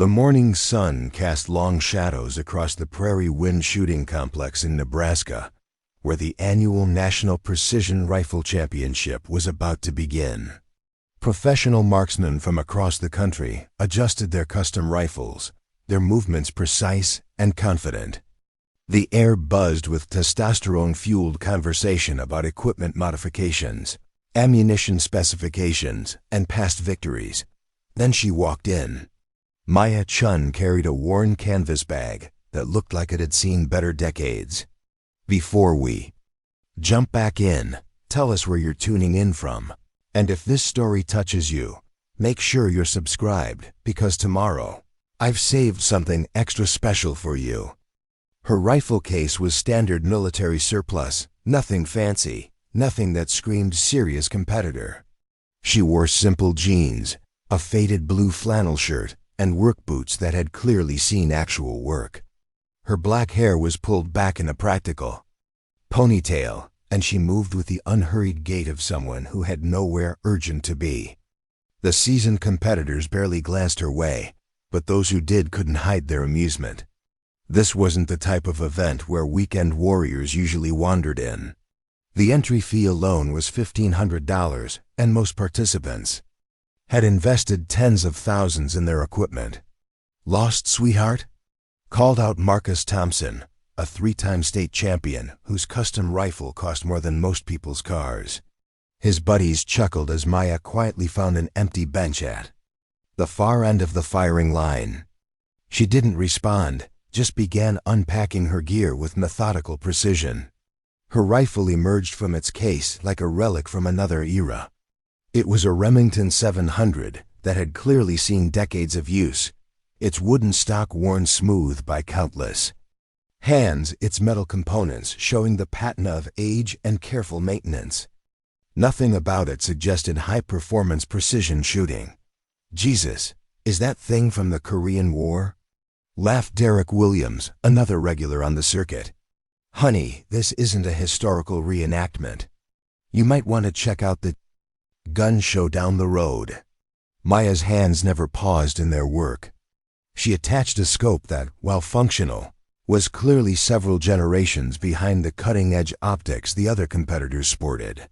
The morning sun cast long shadows across the Prairie Wind Shooting Complex in Nebraska, where the annual National Precision Rifle Championship was about to begin. Professional marksmen from across the country adjusted their custom rifles, their movements precise and confident. The air buzzed with testosterone-fueled conversation about equipment modifications, ammunition specifications, and past victories. Then she walked in. Maya Chun carried a worn canvas bag that looked like it had seen better decades. Before we jump back in, tell us where you're tuning in from. And if this story touches you, make sure you're subscribed, because tomorrow, I've saved something extra special for you. Her rifle case was standard military surplus, nothing fancy, nothing that screamed serious competitor. She wore simple jeans, a faded blue flannel shirt, and work boots that had clearly seen actual work. Her black hair was pulled back in a practical ponytail, and she moved with the unhurried gait of someone who had nowhere urgent to be. The seasoned competitors barely glanced her way, but those who did couldn't hide their amusement. This wasn't the type of event where weekend warriors usually wandered in. The entry fee alone was $1,500, and most participants had invested tens of thousands in their equipment. Lost, sweetheart? Called out Marcus Thompson, a 3-time state champion whose custom rifle cost more than most people's cars. His buddies chuckled as Maya quietly found an empty bench at the far end of the firing line. She didn't respond, just began unpacking her gear with methodical precision. Her rifle emerged from its case like a relic from another era. It was a Remington 700 that had clearly seen decades of use, its wooden stock worn smooth by countless hands, its metal components showing the patina of age and careful maintenance. Nothing about it suggested high-performance precision shooting. Jesus, is that thing from the Korean War? Laughed Derek Williams, another regular on the circuit. Honey, this isn't a historical reenactment. You might want to check out the gun show down the road. Maya's hands never paused in their work. She attached a scope that, while functional, was clearly several generations behind the cutting-edge optics the other competitors sported.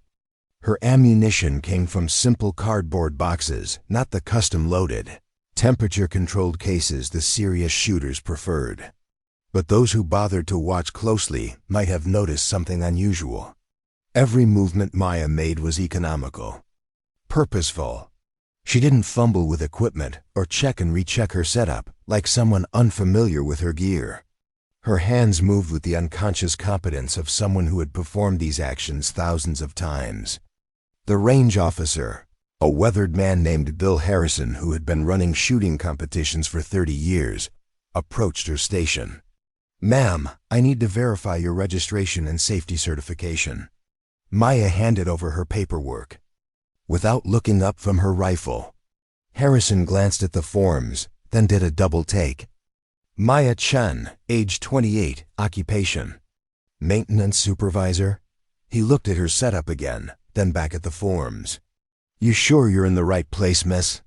Her ammunition came from simple cardboard boxes, not the custom-loaded, temperature-controlled cases the serious shooters preferred. But those who bothered to watch closely might have noticed something unusual. Every movement Maya made was economical, purposeful. She didn't fumble with equipment or check and recheck her setup like someone unfamiliar with her gear. Her hands moved with the unconscious competence of someone who had performed these actions thousands of times. The range officer, a weathered man named Bill Harrison who had been running shooting competitions for 30 years, approached her station. "Ma'am, I need to verify your registration and safety certification." Maya handed over her paperwork. Without looking up from her rifle, Harrison glanced at the forms, then did a double take. Maya Chun, age 28, occupation maintenance supervisor. He looked at her setup again, then back at the forms. "You sure you're in the right place, miss?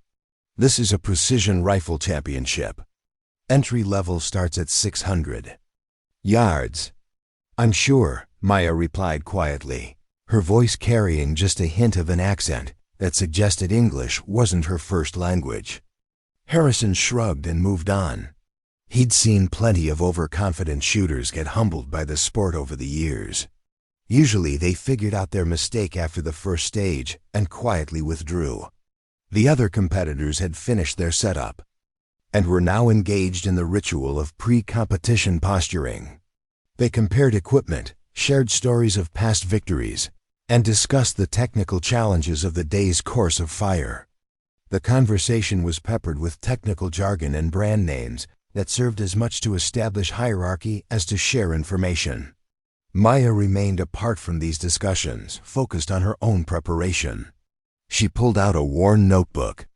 This is a precision rifle championship. Entry level starts at 600 yards. "I'm sure," Maya replied quietly, her voice carrying just a hint of an accent that suggested English wasn't her first language. Harrison shrugged and moved on. He'd seen plenty of overconfident shooters get humbled by the sport over the years. Usually they figured out their mistake after the first stage and quietly withdrew. The other competitors had finished their setup and were now engaged in the ritual of pre-competition posturing. They compared equipment, shared stories of past victories, and discussed the technical challenges of the day's course of fire. The conversation was peppered with technical jargon and brand names that served as much to establish hierarchy as to share information. Maya remained apart from these discussions, focused on her own preparation. She pulled out a worn notebook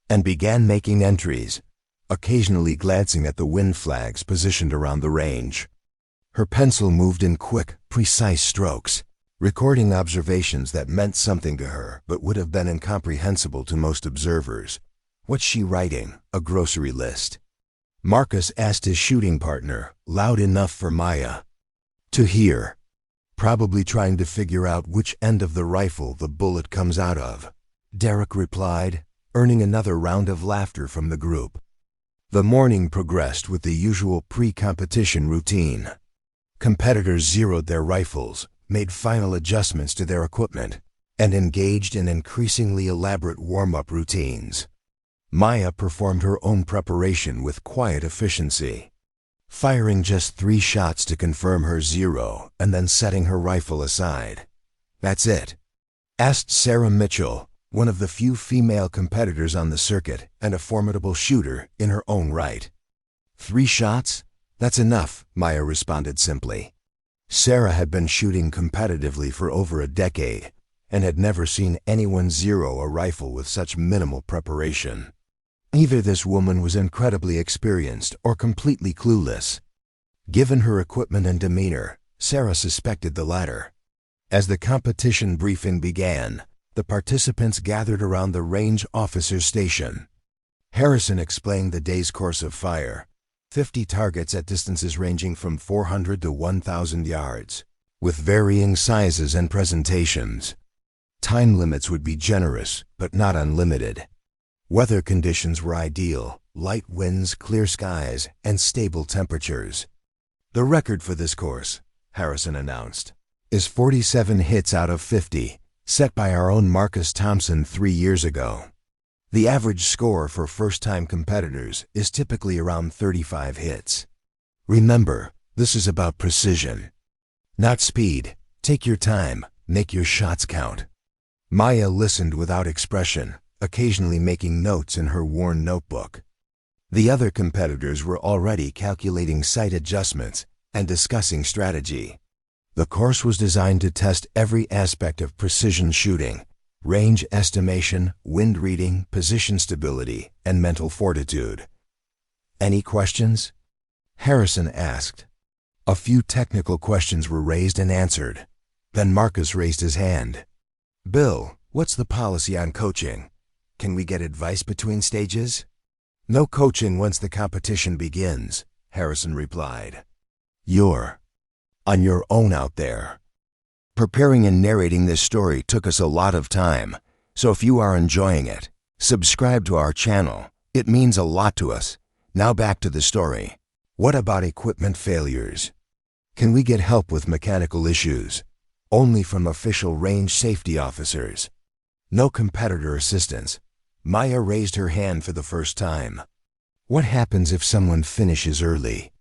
and began making entries, occasionally glancing at the wind flags positioned around the range. Her pencil moved in quick, precise strokes, recording observations that meant something to her but would have been incomprehensible to most observers. What's she writing? A grocery list. Marcus asked his shooting partner, loud enough for Maya to hear, probably trying to figure out which end of the rifle the bullet comes out of. Derek replied, earning another round of laughter from the group. The morning progressed with the usual pre-competition routine. Competitors zeroed their rifles, made final adjustments to their equipment, and engaged in increasingly elaborate warm-up routines. Maya performed her own preparation with quiet efficiency, firing just 3 shots to confirm her zero and then setting her rifle aside. "That's it?" asked Sarah Mitchell, one of the few female competitors on the circuit and a formidable shooter in her own right. 3 shots? That's enough, Maya responded simply. Sarah had been shooting competitively for over a decade and had never seen anyone zero a rifle with such minimal preparation. Either this woman was incredibly experienced or completely clueless. Given her equipment and demeanor, Sarah suspected the latter. As the competition briefing began, the participants gathered around the range officer's station. Harrison explained the day's course of fire: 50 targets at distances ranging from 400 to 1,000 yards, with varying sizes and presentations. Time limits would be generous, but not unlimited. Weather conditions were ideal: light winds, clear skies, and stable temperatures. "The record for this course," Harrison announced, "is 47 hits out of 50, set by our own Marcus Thompson 3 years ago. The average score for first-time competitors is typically around 35 hits. Remember, this is about precision, not speed. Take your time, make your shots count." Maya listened without expression, occasionally making notes in her worn notebook. The other competitors were already calculating sight adjustments and discussing strategy. The course was designed to test every aspect of precision shooting: range estimation, wind reading, position stability, and mental fortitude. "Any questions?" Harrison asked. A few technical questions were raised and answered. Then Marcus raised his hand. "Bill, what's the policy on coaching? Can we get advice between stages?" "No coaching once the competition begins," Harrison replied. "You're on your own out there." Preparing and narrating this story took us a lot of time, so if you are enjoying it, subscribe to our channel. It means a lot to us. Now back to the story. What about equipment failures? Can we get help with mechanical issues? Only from official range safety officers. No competitor assistance. Maya raised her hand for the first time. What happens if someone finishes early?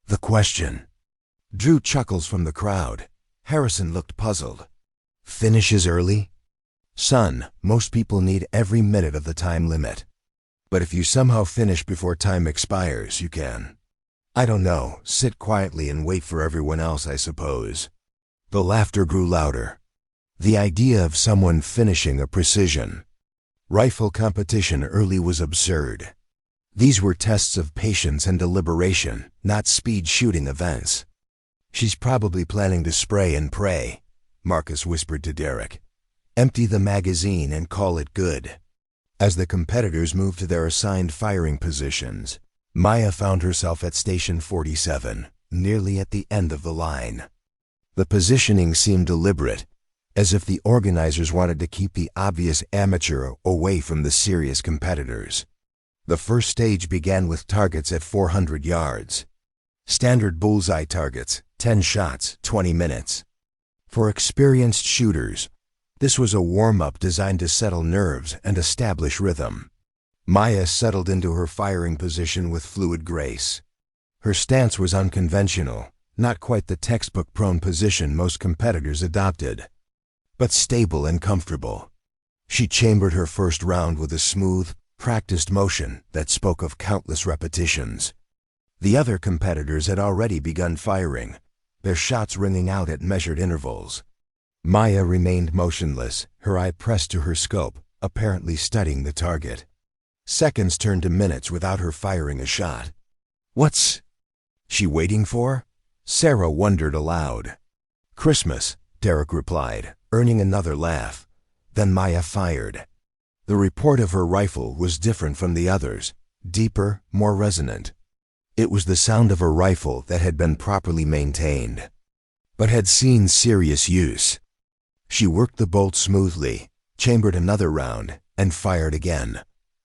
The question drew chuckles from the crowd. Harrison looked puzzled. Finishes early? "Son, most people need every minute of the time limit. But if you somehow finish before time expires, you can. I don't know, sit quietly and wait for everyone else, I suppose." The laughter grew louder. The idea of someone finishing a precision rifle competition early was absurd. These were tests of patience and deliberation, not speed shooting events. "She's probably planning to spray and pray," Marcus whispered to Derek. "Empty the magazine and call it good." As the competitors moved to their assigned firing positions, Maya found herself at Station 47, nearly at the end of the line. The positioning seemed deliberate, as if the organizers wanted to keep the obvious amateur away from the serious competitors. The first stage began with targets at 400 yards. Standard bullseye targets, 10 shots, 20 minutes. For experienced shooters, this was a warm-up designed to settle nerves and establish rhythm. Maya settled into her firing position with fluid grace. Her stance was unconventional, not quite the textbook-prone position most competitors adopted, but stable and comfortable. She chambered her first round with a smooth, practiced motion that spoke of countless repetitions. The other competitors had already begun firing, their shots ringing out at measured intervals. Maya remained motionless, her eye pressed to her scope, apparently studying the target. Seconds turned to minutes without her firing a shot. "What's she waiting for?" Sarah wondered aloud. "Christmas," Derek replied, earning another laugh. Then Maya fired. The report of her rifle was different from the others, deeper, more resonant. It was the sound of a rifle that had been properly maintained, but had seen serious use. She worked the bolt smoothly, chambered another round, and fired again.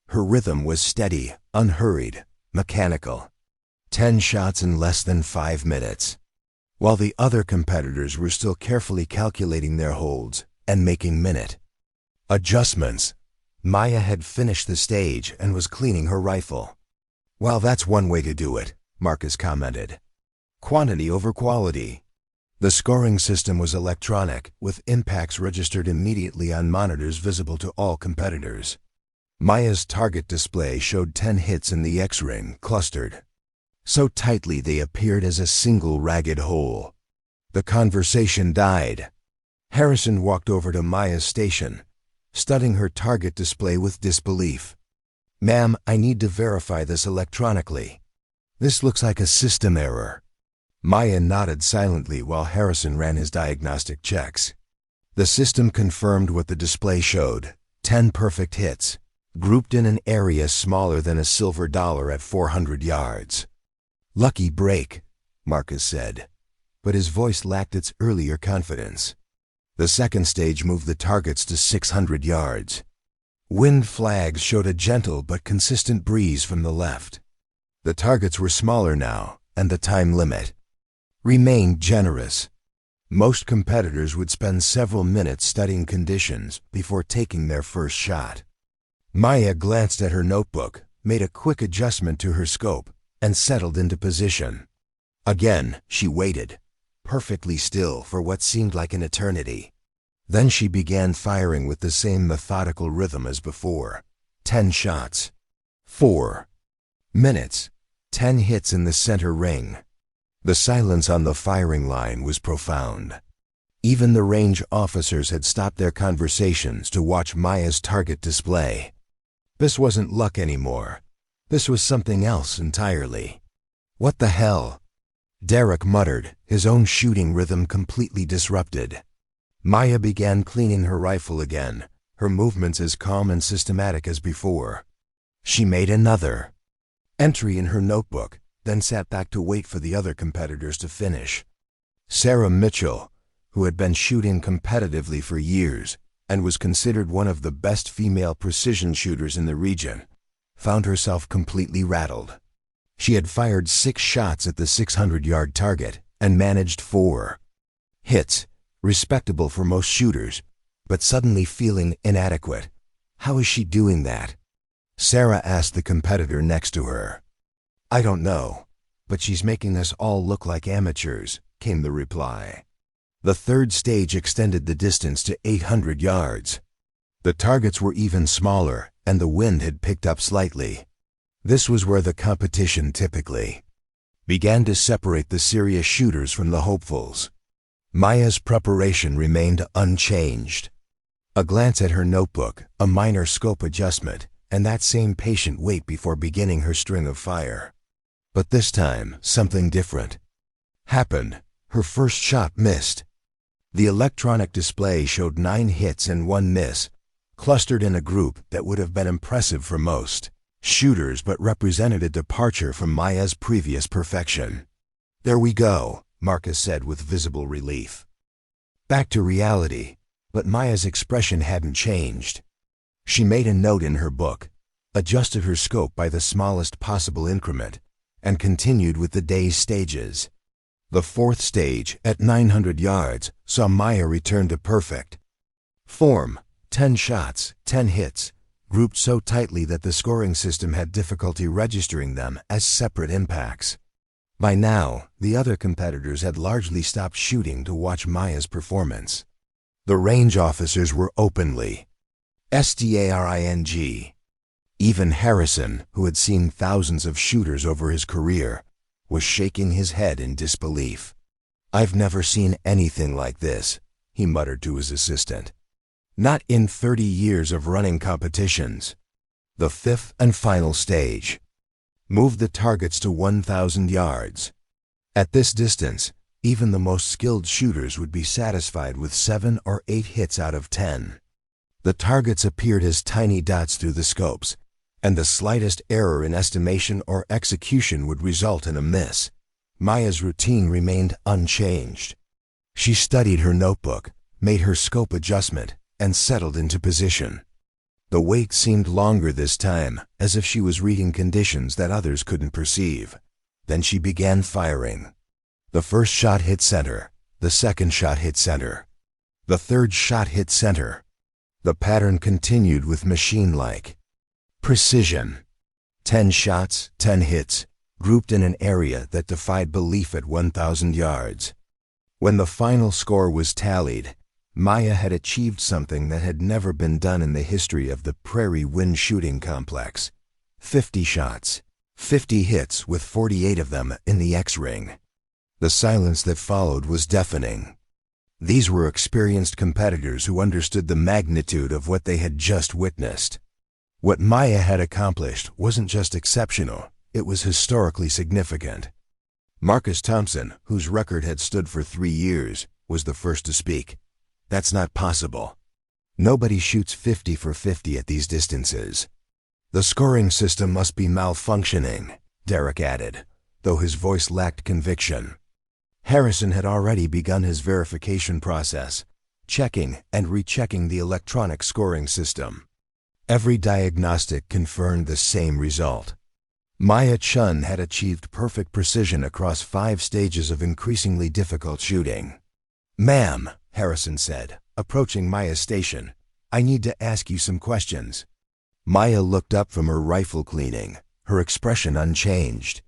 Her rhythm was steady, unhurried, mechanical. 10 shots in less than 5 minutes. While the other competitors were still carefully calculating their holds and making minute adjustments, Maya had finished the stage and was cleaning her rifle. "Well, that's one way to do it," Marcus commented. "Quantity over quality." The scoring system was electronic, with impacts registered immediately on monitors visible to all competitors. Maya's target display showed 10 hits in the X-ring, clustered so tightly they appeared as a single ragged whole. The conversation died. Harrison walked over to Maya's station, studying her target display with disbelief. "Ma'am, I need to verify this electronically. This looks like a system error." Maya nodded silently while Harrison ran his diagnostic checks. The system confirmed what the display showed: 10 perfect hits, grouped in an area smaller than a silver dollar at 400 yards. "Lucky break," Marcus said, but his voice lacked its earlier confidence. The second stage moved the targets to 600 yards. Wind flags showed a gentle but consistent breeze from the left. The targets were smaller now, and the time limit remained generous. Most competitors would spend several minutes studying conditions before taking their first shot. Maya glanced at her notebook, made a quick adjustment to her scope, and settled into position. Again, she waited, perfectly still for what seemed like an eternity. Then she began firing with the same methodical rhythm as before. 10 shots. 4 minutes. 10 hits in the center ring. The silence on the firing line was profound. Even the range officers had stopped their conversations to watch Maya's target display. This wasn't luck anymore. This was something else entirely. "What the hell?" Derek muttered, his own shooting rhythm completely disrupted. Maya began cleaning her rifle again, her movements as calm and systematic as before. She made another entry in her notebook, then sat back to wait for the other competitors to finish. Sarah Mitchell, who had been shooting competitively for years and was considered one of the best female precision shooters in the region, found herself completely rattled. She had fired 6 shots at the 600-yard target and managed 4 hits, respectable for most shooters, but suddenly feeling inadequate. How is she doing that? Sarah asked the competitor next to her. "I don't know, but she's making us all look like amateurs," came the reply. The third stage extended the distance to 800 yards. The targets were even smaller, and the wind had picked up slightly. This was where the competition typically began to separate the serious shooters from the hopefuls. Maya's preparation remained unchanged. A glance at her notebook, a minor scope adjustment, and that same patient wait before beginning her string of fire. But this time, something different happened. Her first shot missed. The electronic display showed 9 hits and 1 miss, clustered in a group that would have been impressive for most shooters but represented a departure from Maya's previous perfection. "There we go," Marcus said with visible relief. Back to reality, but Maya's expression hadn't changed. She made a note in her book, adjusted her scope by the smallest possible increment, and continued with the day's stages. The fourth stage, at 900 yards, saw Maya return to perfect form. 10 shots, 10 hits, grouped so tightly that the scoring system had difficulty registering them as separate impacts. By now, the other competitors had largely stopped shooting to watch Maya's performance. The range officers were openly staring. Even Harrison, who had seen thousands of shooters over his career, was shaking his head in disbelief. "I've never seen anything like this," he muttered to his assistant. "Not in 30 years of running competitions." The fifth and final stage moved the targets to 1,000 yards. At this distance, even the most skilled shooters would be satisfied with 7 or 8 hits out of 10. The targets appeared as tiny dots through the scopes, and the slightest error in estimation or execution would result in a miss. Maya's routine remained unchanged. She studied her notebook, made her scope adjustment, and settled into position. The wait seemed longer this time, as if she was reading conditions that others couldn't perceive. Then she began firing. The first shot hit center. The second shot hit center. The third shot hit center. The pattern continued with machine-like precision. 10 shots, 10 hits, grouped in an area that defied belief at 1,000 yards. When the final score was tallied, Maya had achieved something that had never been done in the history of the Prairie Wind Shooting Complex. 50 shots, 50 hits with 48 of them in the X-ring. The silence that followed was deafening. These were experienced competitors who understood the magnitude of what they had just witnessed. What Maya had accomplished wasn't just exceptional, it was historically significant. Marcus Thompson, whose record had stood for 3 years, was the first to speak. That's not possible. Nobody shoots 50 for 50 at these distances. The scoring system must be malfunctioning, Derek added, though his voice lacked conviction. Harrison had already begun his verification process, checking and rechecking the electronic scoring system. Every diagnostic confirmed the same result. Maya Chun had achieved perfect precision across 5 stages of increasingly difficult shooting. "Ma'am," Harrison said, approaching Maya's station, "I need to ask you some questions." Maya looked up from her rifle cleaning, her expression unchanged.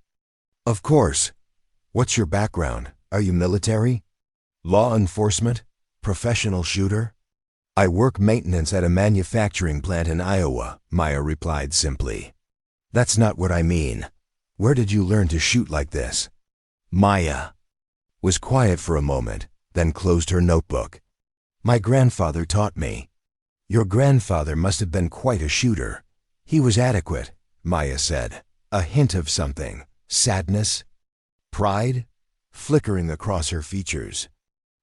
"Of course. What's your background? Are you military? Law enforcement? Professional shooter?" "I work maintenance at a manufacturing plant in Iowa," Maya replied simply. "That's not what I mean. Where did you learn to shoot like this?" Maya was quiet for a moment, then closed her notebook. "My grandfather taught me." "Your grandfather must have been quite a shooter." "He was adequate," Maya said, a hint of something, sadness, pride, flickering across her features.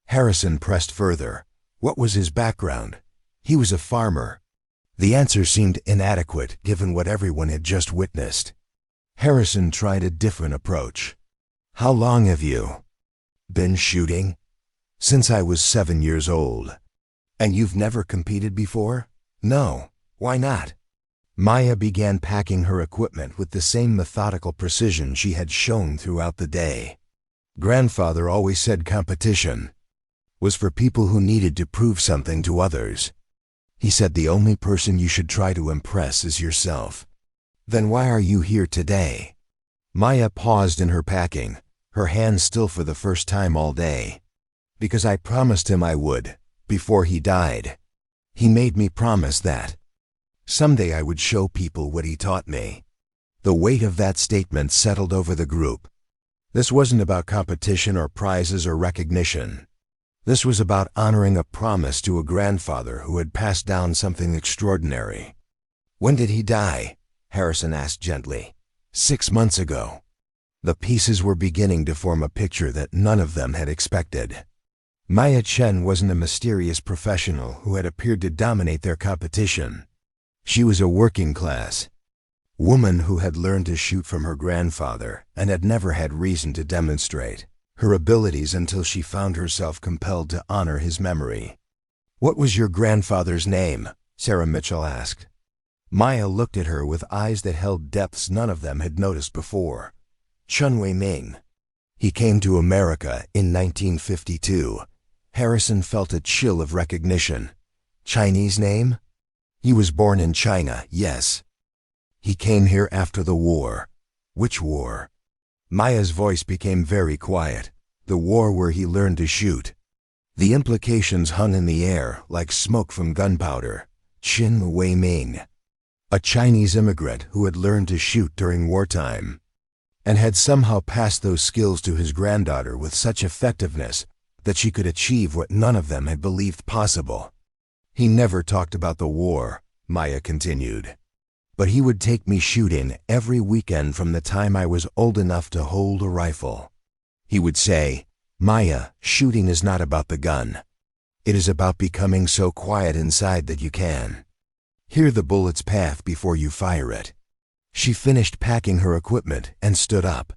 Harrison pressed further. What was his background? He was a farmer. The answer seemed inadequate given what everyone had just witnessed. Harrison tried a different approach. "How long have you been shooting?" "Since I was 7 years old." "And you've never competed before?" "No. Why not?" Maya began packing her equipment with the same methodical precision she had shown throughout the day. "Grandfather always said competition was for people who needed to prove something to others. He said the only person you should try to impress is yourself." "Then why are you here today?" Maya paused in her packing, her hands still for the first time all day. "Because I promised him I would, before he died. He made me promise that someday I would show people what he taught me." The weight of that statement settled over the group. This wasn't about competition or prizes or recognition. This was about honoring a promise to a grandfather who had passed down something extraordinary. "When did he die?" Harrison asked gently. 6 months ago." The pieces were beginning to form a picture that none of them had expected. Maya Chen wasn't a mysterious professional who had appeared to dominate their competition. She was a working-class woman who had learned to shoot from her grandfather and had never had reason to demonstrate her abilities until she found herself compelled to honor his memory. "What was your grandfather's name?" Sarah Mitchell asked. Maya looked at her with eyes that held depths none of them had noticed before. "Chun Wei Ming. He came to America in 1952. Harrison felt a chill of recognition. "Chinese name?" "He was born in China, yes." "He came here after the war." "Which war?" Maya's voice became very quiet. "The war where he learned to shoot." The implications hung in the air like smoke from gunpowder. Chun Wei Ming, a Chinese immigrant who had learned to shoot during wartime, and had somehow passed those skills to his granddaughter with such effectiveness that she could achieve what none of them had believed possible. "He never talked about the war," Maya continued. "But he would take me shooting every weekend from the time I was old enough to hold a rifle. He would say, 'Maya, shooting is not about the gun. It is about becoming so quiet inside that you can hear the bullet's path before you fire it.' She finished packing her equipment and stood up.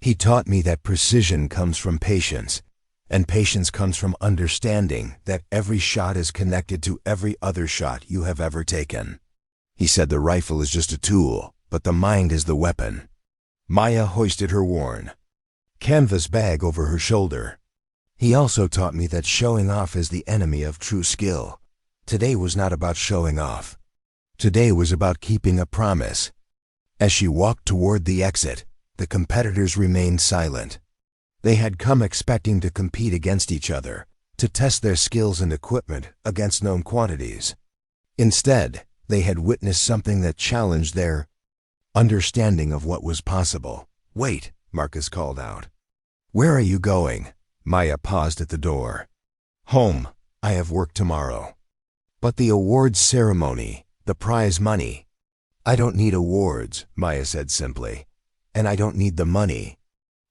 "He taught me that precision comes from patience, and patience comes from understanding that every shot is connected to every other shot you have ever taken. He said the rifle is just a tool, but the mind is the weapon." Maya hoisted her worn canvas bag over her shoulder. "He also taught me that showing off is the enemy of true skill. Today was not about showing off. Today was about keeping a promise." As she walked toward the exit, the competitors remained silent. They had come expecting to compete against each other, to test their skills and equipment against known quantities. Instead, they had witnessed something that challenged their understanding of what was possible. "Wait," Marcus called out. "Where are you going?" Maya paused at the door. "Home. I have work tomorrow." "But the awards ceremony, the prize money." "I don't need awards," Maya said simply. "And I don't need the money.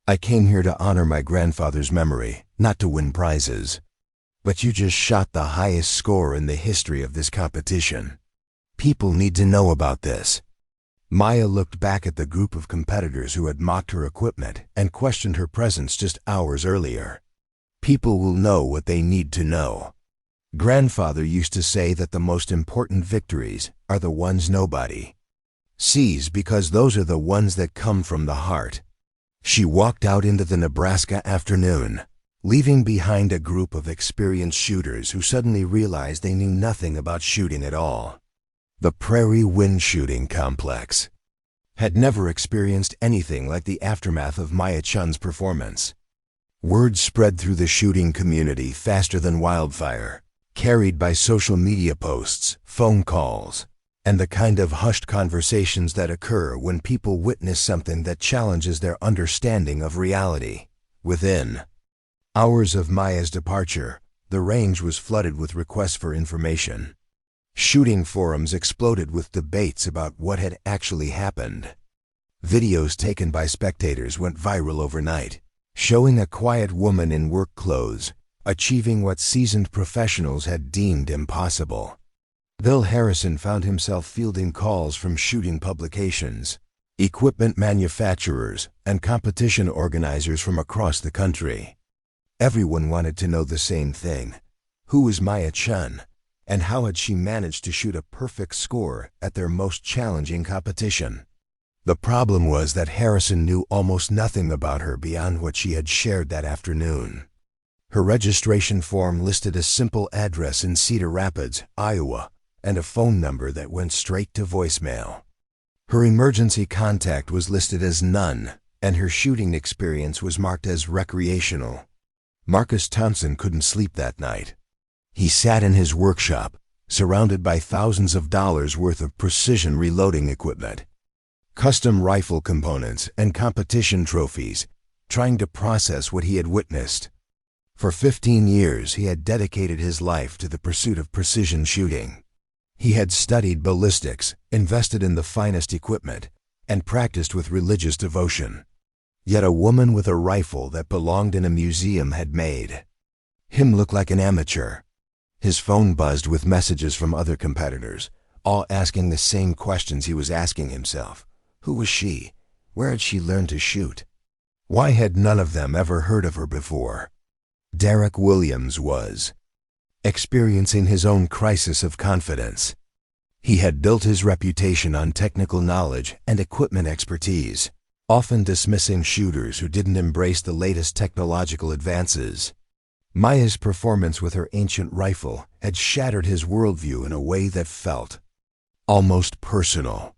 I came here to honor my grandfather's memory, not to win prizes." "But you just shot the highest score in the history of this competition. People need to know about this." Maya looked back at the group of competitors who had mocked her equipment and questioned her presence just hours earlier. People will know what they need to know. Grandfather used to say that the most important victories are the ones nobody sees, because those are the ones that come from the heart. She walked out into the Nebraska afternoon, leaving behind a group of experienced shooters who suddenly realized they knew nothing about shooting at all. The Prairie Wind Shooting Complex had never experienced anything like the aftermath of Maya Chun's performance. Word spread through the shooting community faster than wildfire, carried by social media posts, phone calls, and the kind of hushed conversations that occur when people witness something that challenges their understanding of reality. Within hours of Maya's departure, the range was flooded with requests for information. Shooting forums exploded with debates about what had actually happened. Videos taken by spectators went viral overnight, showing a quiet woman in work clothes achieving what seasoned professionals had deemed impossible. Bill Harrison found himself fielding calls from shooting publications, equipment manufacturers, and competition organizers from across the country. Everyone wanted to know the same thing. Who was Maya Chun, and how had she managed to shoot a perfect score at their most challenging competition? The problem was that Harrison knew almost nothing about her beyond what she had shared that afternoon. Her registration form listed a simple address in Cedar Rapids, Iowa, and a phone number that went straight to voicemail. Her emergency contact was listed as none, and her shooting experience was marked as recreational. Marcus Thompson couldn't sleep that night. He sat in his workshop, surrounded by thousands of dollars worth of precision reloading equipment, custom rifle components, and competition trophies, trying to process what he had witnessed. For 15 years, he had dedicated his life to the pursuit of precision shooting. He had studied ballistics, invested in the finest equipment, and practiced with religious devotion. Yet a woman with a rifle that belonged in a museum had made him look like an amateur. His phone buzzed with messages from other competitors, all asking the same questions he was asking himself. Who was she? Where had she learned to shoot? Why had none of them ever heard of her before? Derek Williams was experiencing his own crisis of confidence. He had built his reputation on technical knowledge and equipment expertise, often dismissing shooters who didn't embrace the latest technological advances. Maya's performance with her ancient rifle had shattered his worldview in a way that felt almost personal.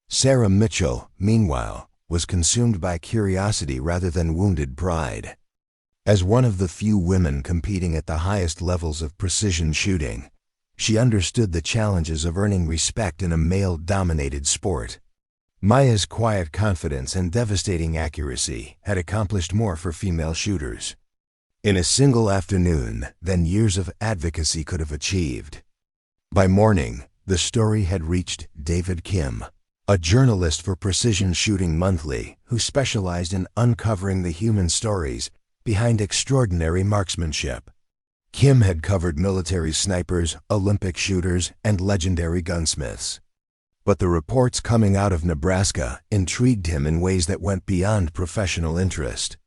Sarah Mitchell, meanwhile, was consumed by curiosity rather than wounded pride. As one of the few women competing at the highest levels of precision shooting, she understood the challenges of earning respect in a male-dominated sport. Maya's quiet confidence and devastating accuracy had accomplished more for female shooters in a single afternoon than years of advocacy could have achieved. By morning, the story had reached David Kim, a journalist for Precision Shooting Monthly who specialized in uncovering the human stories behind extraordinary marksmanship. Kim had covered military snipers, Olympic shooters, and legendary gunsmiths. But the reports coming out of Nebraska intrigued him in ways that went beyond professional interest.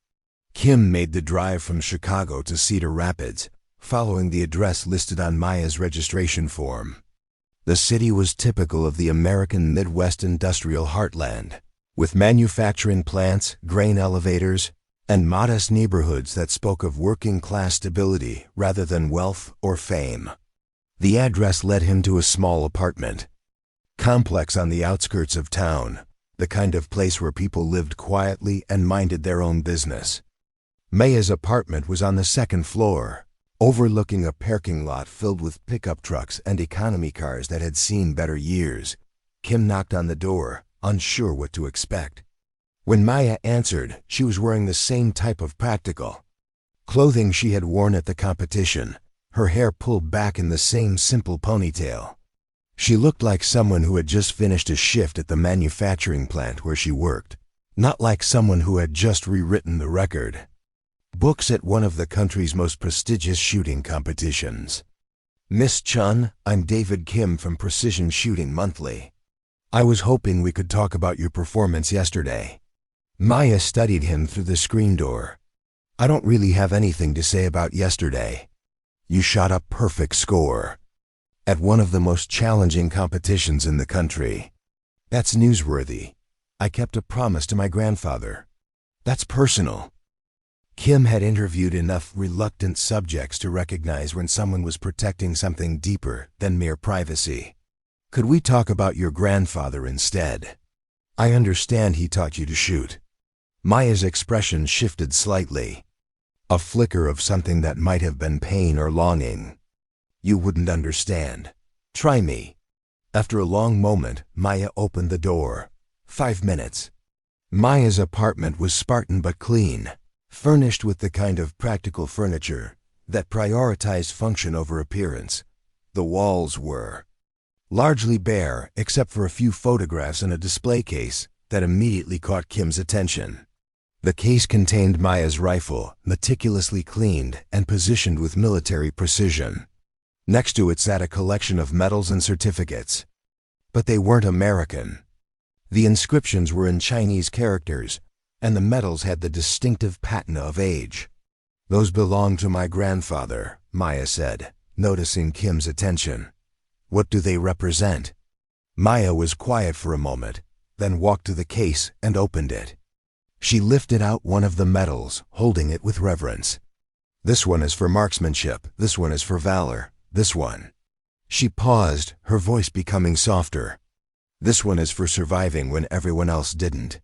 Kim made the drive from Chicago to Cedar Rapids, following the address listed on Maya's registration form. The city was typical of the American Midwest industrial heartland, with manufacturing plants, grain elevators, and modest neighborhoods that spoke of working-class stability rather than wealth or fame. The address led him to a small apartment complex on the outskirts of town, the kind of place where people lived quietly and minded their own business. Maya's apartment was on the second floor, overlooking a parking lot filled with pickup trucks and economy cars that had seen better years. Kim knocked on the door, unsure what to expect. When Maya answered, she was wearing the same type of practical clothing she had worn at the competition, her hair pulled back in the same simple ponytail. She looked like someone who had just finished a shift at the manufacturing plant where she worked, not like someone who had just rewritten the record books at one of the country's most prestigious shooting competitions. "Miss Chun, I'm David Kim from Precision Shooting Monthly. I was hoping we could talk about your performance yesterday." Maya studied him through the screen door. "I don't really have anything to say about yesterday. You shot a perfect score at one of the most challenging competitions in the country. That's newsworthy. I kept a promise to my grandfather. That's personal." Kim had interviewed enough reluctant subjects to recognize when someone was protecting something deeper than mere privacy. "Could we talk about your grandfather instead? I understand he taught you to shoot." Maya's expression shifted slightly, a flicker of something that might have been pain or longing. "You wouldn't understand. Try me." After a long moment, Maya opened the door. 5 minutes. Maya's apartment was Spartan but clean, furnished with the kind of practical furniture that prioritized function over appearance. The walls were largely bare except for a few photographs in a display case that immediately caught Kim's attention. The case contained Maya's rifle, meticulously cleaned and positioned with military precision. Next to it sat a collection of medals and certificates. But they weren't American. The inscriptions were in Chinese characters, and the medals had the distinctive patina of age. "Those belong to my grandfather," Maya said, noticing Kim's attention. "What do they represent?" Maya was quiet for a moment, then walked to the case and opened it. She lifted out one of the medals, holding it with reverence. "This one is for marksmanship, this one is for valor, this one." She paused, her voice becoming softer. "This one is for surviving when everyone else didn't."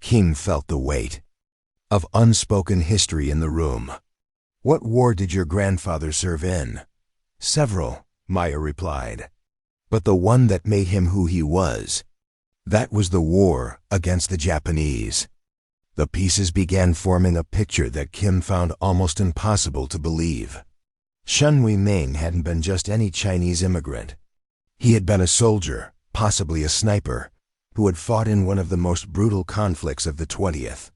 Kim felt the weight of unspoken history in the room. "What war did your grandfather serve in?" "Several," Maya replied. "But the one that made him who he was, that was the war against the Japanese." The pieces began forming a picture that Kim found almost impossible to believe. Shen Weiming hadn't been just any Chinese immigrant. He had been a soldier, possibly a sniper, who had fought in one of the most brutal conflicts of the 20th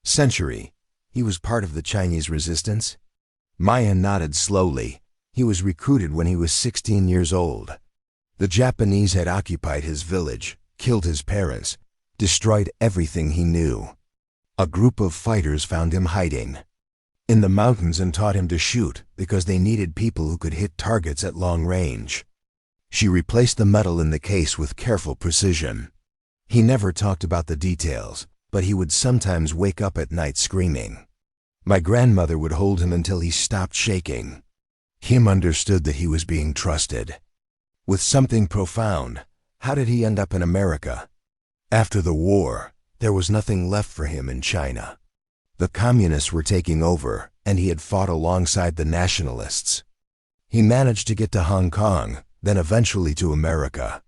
century. He was part of the Chinese resistance? Maya nodded slowly. He was recruited when he was 16 years old. The Japanese had occupied his village, killed his parents, destroyed everything he knew. A group of fighters found him hiding in the mountains and taught him to shoot because they needed people who could hit targets at long range. She replaced the medal in the case with careful precision. He never talked about the details, but he would sometimes wake up at night screaming. My grandmother would hold him until he stopped shaking. Kim understood that he was being trusted with something profound. How did he end up in America? After the war, there was nothing left for him in China. The communists were taking over, and he had fought alongside the nationalists. He managed to get to Hong Kong, then eventually to America.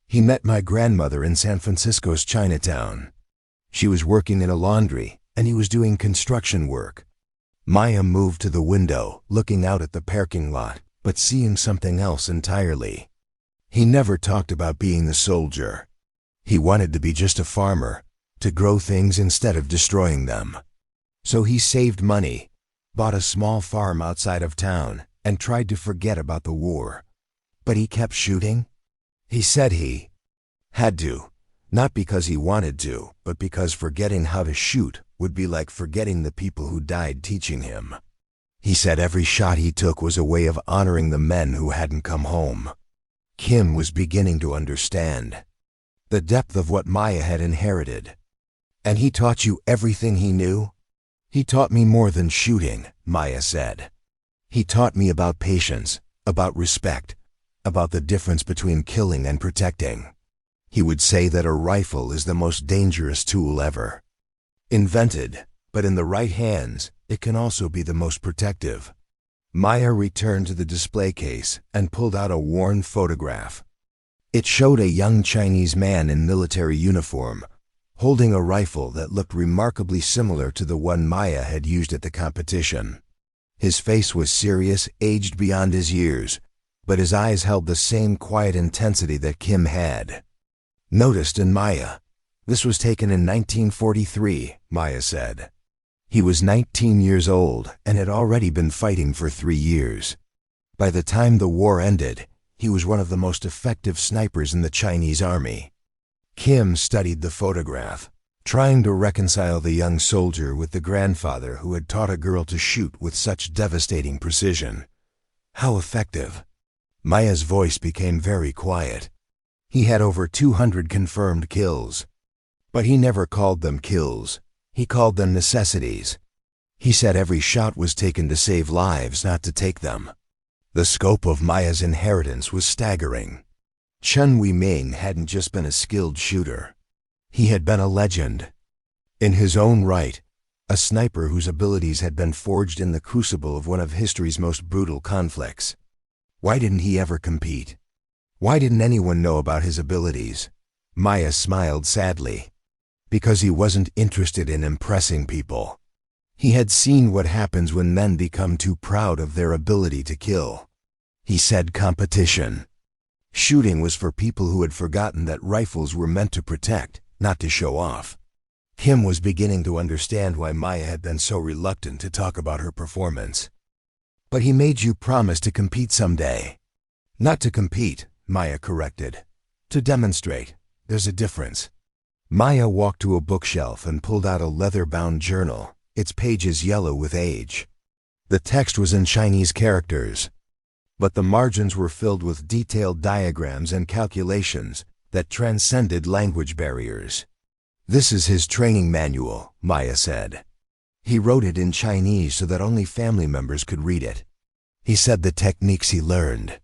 He met my grandmother in San Francisco's Chinatown. She was working in a laundry, and he was doing construction work. Maya moved to the window, looking out at the parking lot, but seeing something else entirely. He never talked about being a soldier. He wanted to be just a farmer, to grow things instead of destroying them. So he saved money, bought a small farm outside of town, and tried to forget about the war. But he kept shooting. He said he Had to. Not because he wanted to, but because forgetting how to shoot would be like forgetting the people who died teaching him. He said every shot he took was a way of honoring the men who hadn't come home. Kim was beginning to understand the depth of what Maya had inherited. And he taught you everything he knew? He taught me more than shooting, Maya said. He taught me about patience, about respect, about the difference between killing and protecting. He would say that a rifle is the most dangerous tool ever invented, but in the right hands, it can also be the most protective. Maya returned to the display case and pulled out a worn photograph. It showed a young Chinese man in military uniform, holding a rifle that looked remarkably similar to the one Maya had used at the competition. His face was serious, aged beyond his years, but his eyes held the same quiet intensity that Kim had noticed in Maya. This was taken in 1943, Maya said. He was 19 years old and had already been fighting for 3 years. By the time the war ended, he was one of the most effective snipers in the Chinese army. Kim studied the photograph, trying to reconcile the young soldier with the grandfather who had taught a girl to shoot with such devastating precision. How effective! Maya's voice became very quiet. He had over 200 confirmed kills. But he never called them kills. He called them necessities. He said every shot was taken to save lives, not to take them. The scope of Maya's inheritance was staggering. Chen Weiming hadn't just been a skilled shooter. He had been a legend. In his own right, a sniper whose abilities had been forged in the crucible of one of history's most brutal conflicts. Why didn't he ever compete? Why didn't anyone know about his abilities? Maya smiled sadly. Because he wasn't interested in impressing people. He had seen what happens when men become too proud of their ability to kill. He said competition. Shooting was for people who had forgotten that rifles were meant to protect, not to show off. Kim was beginning to understand why Maya had been so reluctant to talk about her performance. But he made you promise to compete someday. Not to compete, Maya corrected. To demonstrate. There's a difference. Maya walked to a bookshelf and pulled out a leather-bound journal, its pages yellow with age. The text was in Chinese characters, but the margins were filled with detailed diagrams and calculations that transcended language barriers. This is his training manual, Maya said. He wrote it in Chinese so that only family members could read it. He said the techniques he learned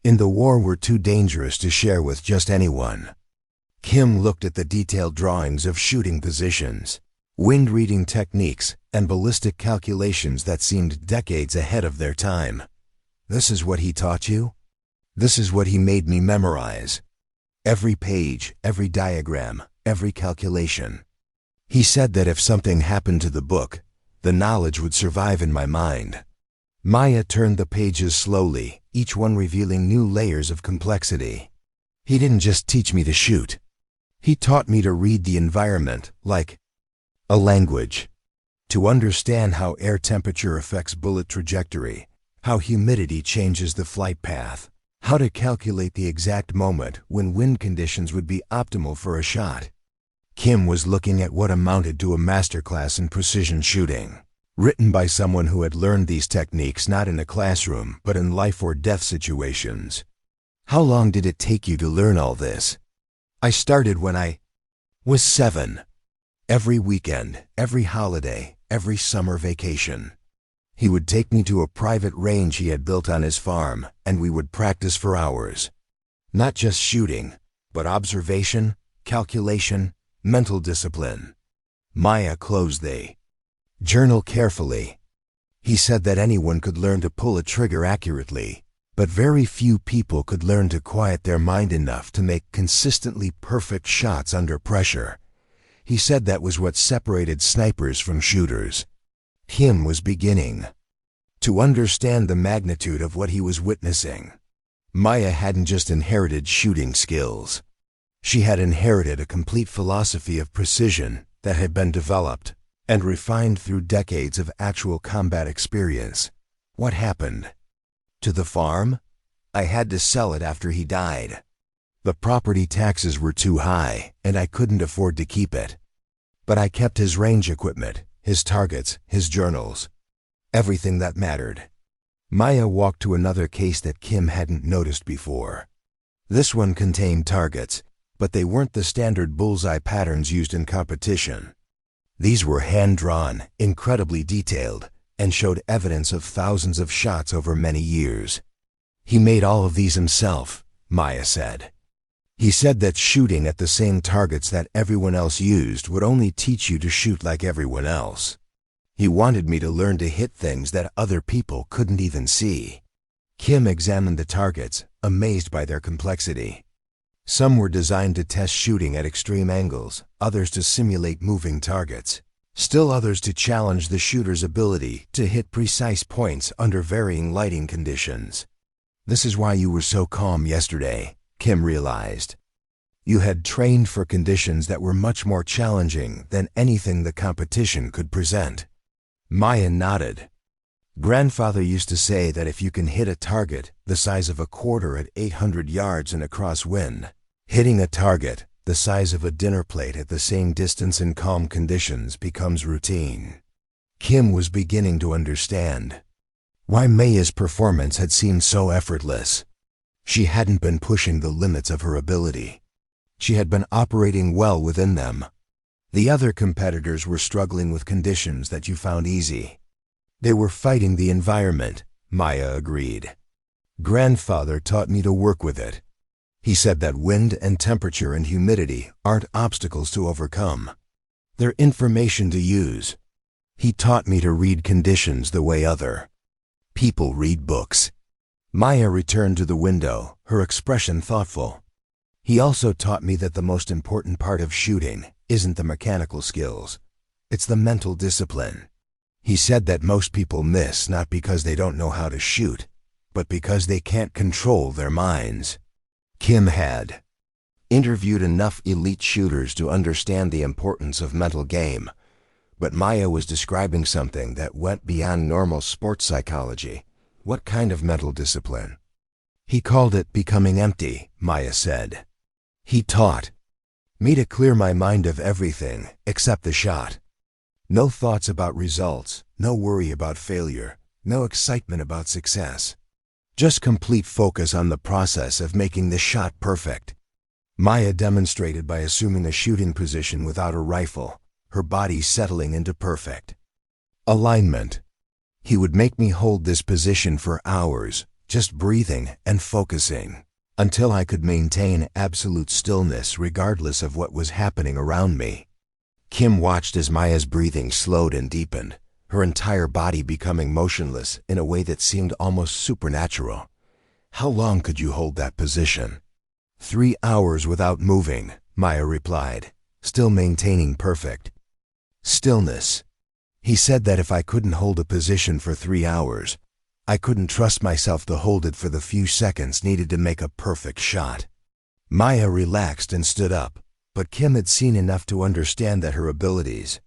in the war were too dangerous to share with just anyone. Kim looked at the detailed drawings of shooting positions, wind-reading techniques, and ballistic calculations that seemed decades ahead of their time. This is what he taught you? This is what he made me memorize. Every page, every diagram, every calculation. He said that if something happened to the book, the knowledge would survive in my mind. Maya turned the pages slowly, each one revealing new layers of complexity. He didn't just teach me to shoot. He taught me to read the environment, like a language. To understand how air temperature affects bullet trajectory, how humidity changes the flight path, how to calculate the exact moment when wind conditions would be optimal for a shot. Kim was looking at what amounted to a masterclass in precision shooting, written by someone who had learned these techniques not in a classroom but in life-or-death situations. How long did it take you to learn all this? I started when I was 7. Every weekend, every holiday, every summer vacation. He would take me to a private range he had built on his farm, and we would practice for hours. Not just shooting, but observation, calculation, mental discipline. Maya closed the journal carefully. He said that anyone could learn to pull a trigger accurately, but very few people could learn to quiet their mind enough to make consistently perfect shots under pressure. He said that was what separated snipers from shooters. Kim was beginning to understand the magnitude of what he was witnessing. Maya hadn't just inherited shooting skills. She had inherited a complete philosophy of precision that had been developed and refined through decades of actual combat experience. What happened? To the farm? I had to sell it after he died. The property taxes were too high, and I couldn't afford to keep it. But I kept his range equipment, his targets, his journals. Everything that mattered. Maya walked to another case that Kim hadn't noticed before. This one contained targets, but they weren't the standard bullseye patterns used in competition. These were hand-drawn, incredibly detailed, and showed evidence of thousands of shots over many years. He made all of these himself, Maya said. He said that shooting at the same targets that everyone else used would only teach you to shoot like everyone else. He wanted me to learn to hit things that other people couldn't even see. Kim examined the targets, amazed by their complexity. Some were designed to test shooting at extreme angles, others to simulate moving targets, still others to challenge the shooter's ability to hit precise points under varying lighting conditions. This is why you were so calm yesterday, Kim realized. You had trained for conditions that were much more challenging than anything the competition could present. Maya nodded. Grandfather used to say that if you can hit a target the size of a quarter at 800 yards in a crosswind, hitting a target the size of a dinner plate at the same distance in calm conditions becomes routine. Kim was beginning to understand why Maya's performance had seemed so effortless. She hadn't been pushing the limits of her ability. She had been operating well within them. The other competitors were struggling with conditions that you found easy. They were fighting the environment, Maya agreed. Grandfather taught me to work with it. He said that wind and temperature and humidity aren't obstacles to overcome. They're information to use. He taught me to read conditions the way other people read books. Maya returned to the window, her expression thoughtful. He also taught me that the most important part of shooting isn't the mechanical skills. It's the mental discipline. He said that most people miss not because they don't know how to shoot, but because they can't control their minds. Kim had interviewed enough elite shooters to understand the importance of mental game, but Maya was describing something that went beyond normal sports psychology. What kind of mental discipline? He called it becoming empty, Maya said. He taught me to clear my mind of everything except the shot. No thoughts about results, no worry about failure, no excitement about success. Just complete focus on the process of making the shot perfect. Maya demonstrated by assuming a shooting position without a rifle, her body settling into perfect alignment. He would make me hold this position for hours, just breathing and focusing, until I could maintain absolute stillness regardless of what was happening around me. Kim watched as Maya's breathing slowed and deepened, her entire body becoming motionless in a way that seemed almost supernatural. How long could you hold that position? 3 hours without moving, Maya replied, still maintaining perfect stillness. He said that if I couldn't hold a position for 3 hours, I couldn't trust myself to hold it for the few seconds needed to make a perfect shot. Maya relaxed and stood up, but Kim had seen enough to understand that her abilities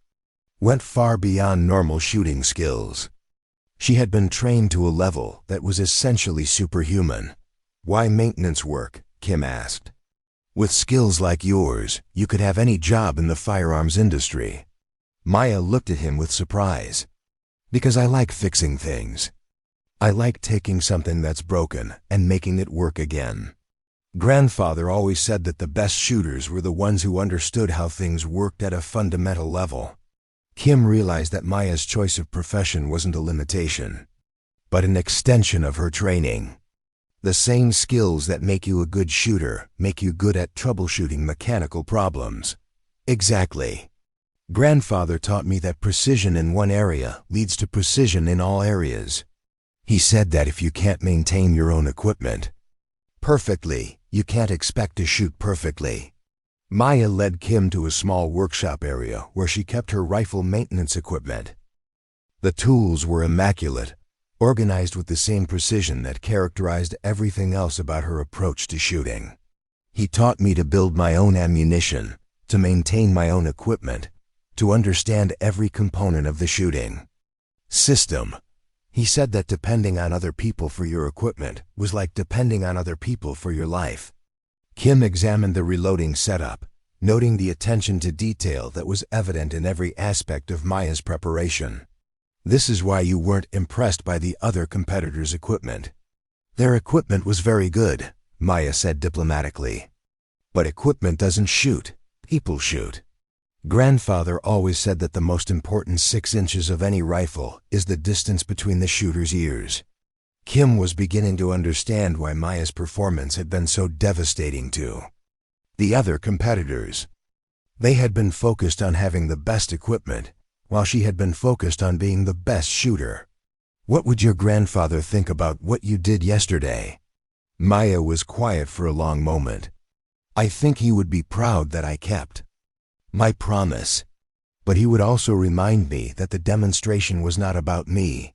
went far beyond normal shooting skills. She had been trained to a level that was essentially superhuman. Why maintenance work? Kim asked. With skills like yours, you could have any job in the firearms industry. Maya looked at him with surprise. Because I like fixing things. I like taking something that's broken and making it work again. Grandfather always said that the best shooters were the ones who understood how things worked at a fundamental level. Kim realized that Maya's choice of profession wasn't a limitation, but an extension of her training. The same skills that make you a good shooter make you good at troubleshooting mechanical problems. Exactly. Grandfather taught me that precision in one area leads to precision in all areas. He said that if you can't maintain your own equipment perfectly, you can't expect to shoot perfectly. Maya led Kim to a small workshop area where she kept her rifle maintenance equipment. The tools were immaculate, organized with the same precision that characterized everything else about her approach to shooting. He taught me to build my own ammunition, to maintain my own equipment, to understand every component of the shooting system. He said that depending on other people for your equipment was like depending on other people for your life. Kim examined the reloading setup, noting the attention to detail that was evident in every aspect of Maya's preparation. "This is why you weren't impressed by the other competitors' equipment." "Their equipment was very good," Maya said diplomatically. "But equipment doesn't shoot. People shoot." Grandfather always said that the most important 6 inches of any rifle is the distance between the shooter's ears. Kim was beginning to understand why Maya's performance had been so devastating to the other competitors. They had been focused on having the best equipment, while she had been focused on being the best shooter. "What would your grandfather think about what you did yesterday?" Maya was quiet for a long moment. "I think he would be proud that I kept my promise. But he would also remind me that the demonstration was not about me.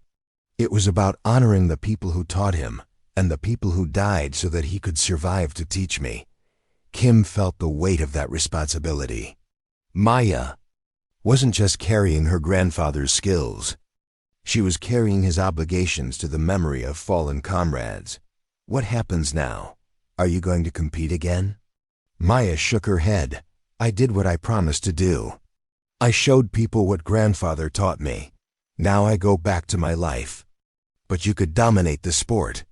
It was about honoring the people who taught him and the people who died so that he could survive to teach me." Kim felt the weight of that responsibility. Maya wasn't just carrying her grandfather's skills. She was carrying his obligations to the memory of fallen comrades. "What happens now? Are you going to compete again?" Maya shook her head. "I did what I promised to do. I showed people what grandfather taught me. Now I go back to my life." "But you could dominate the sport.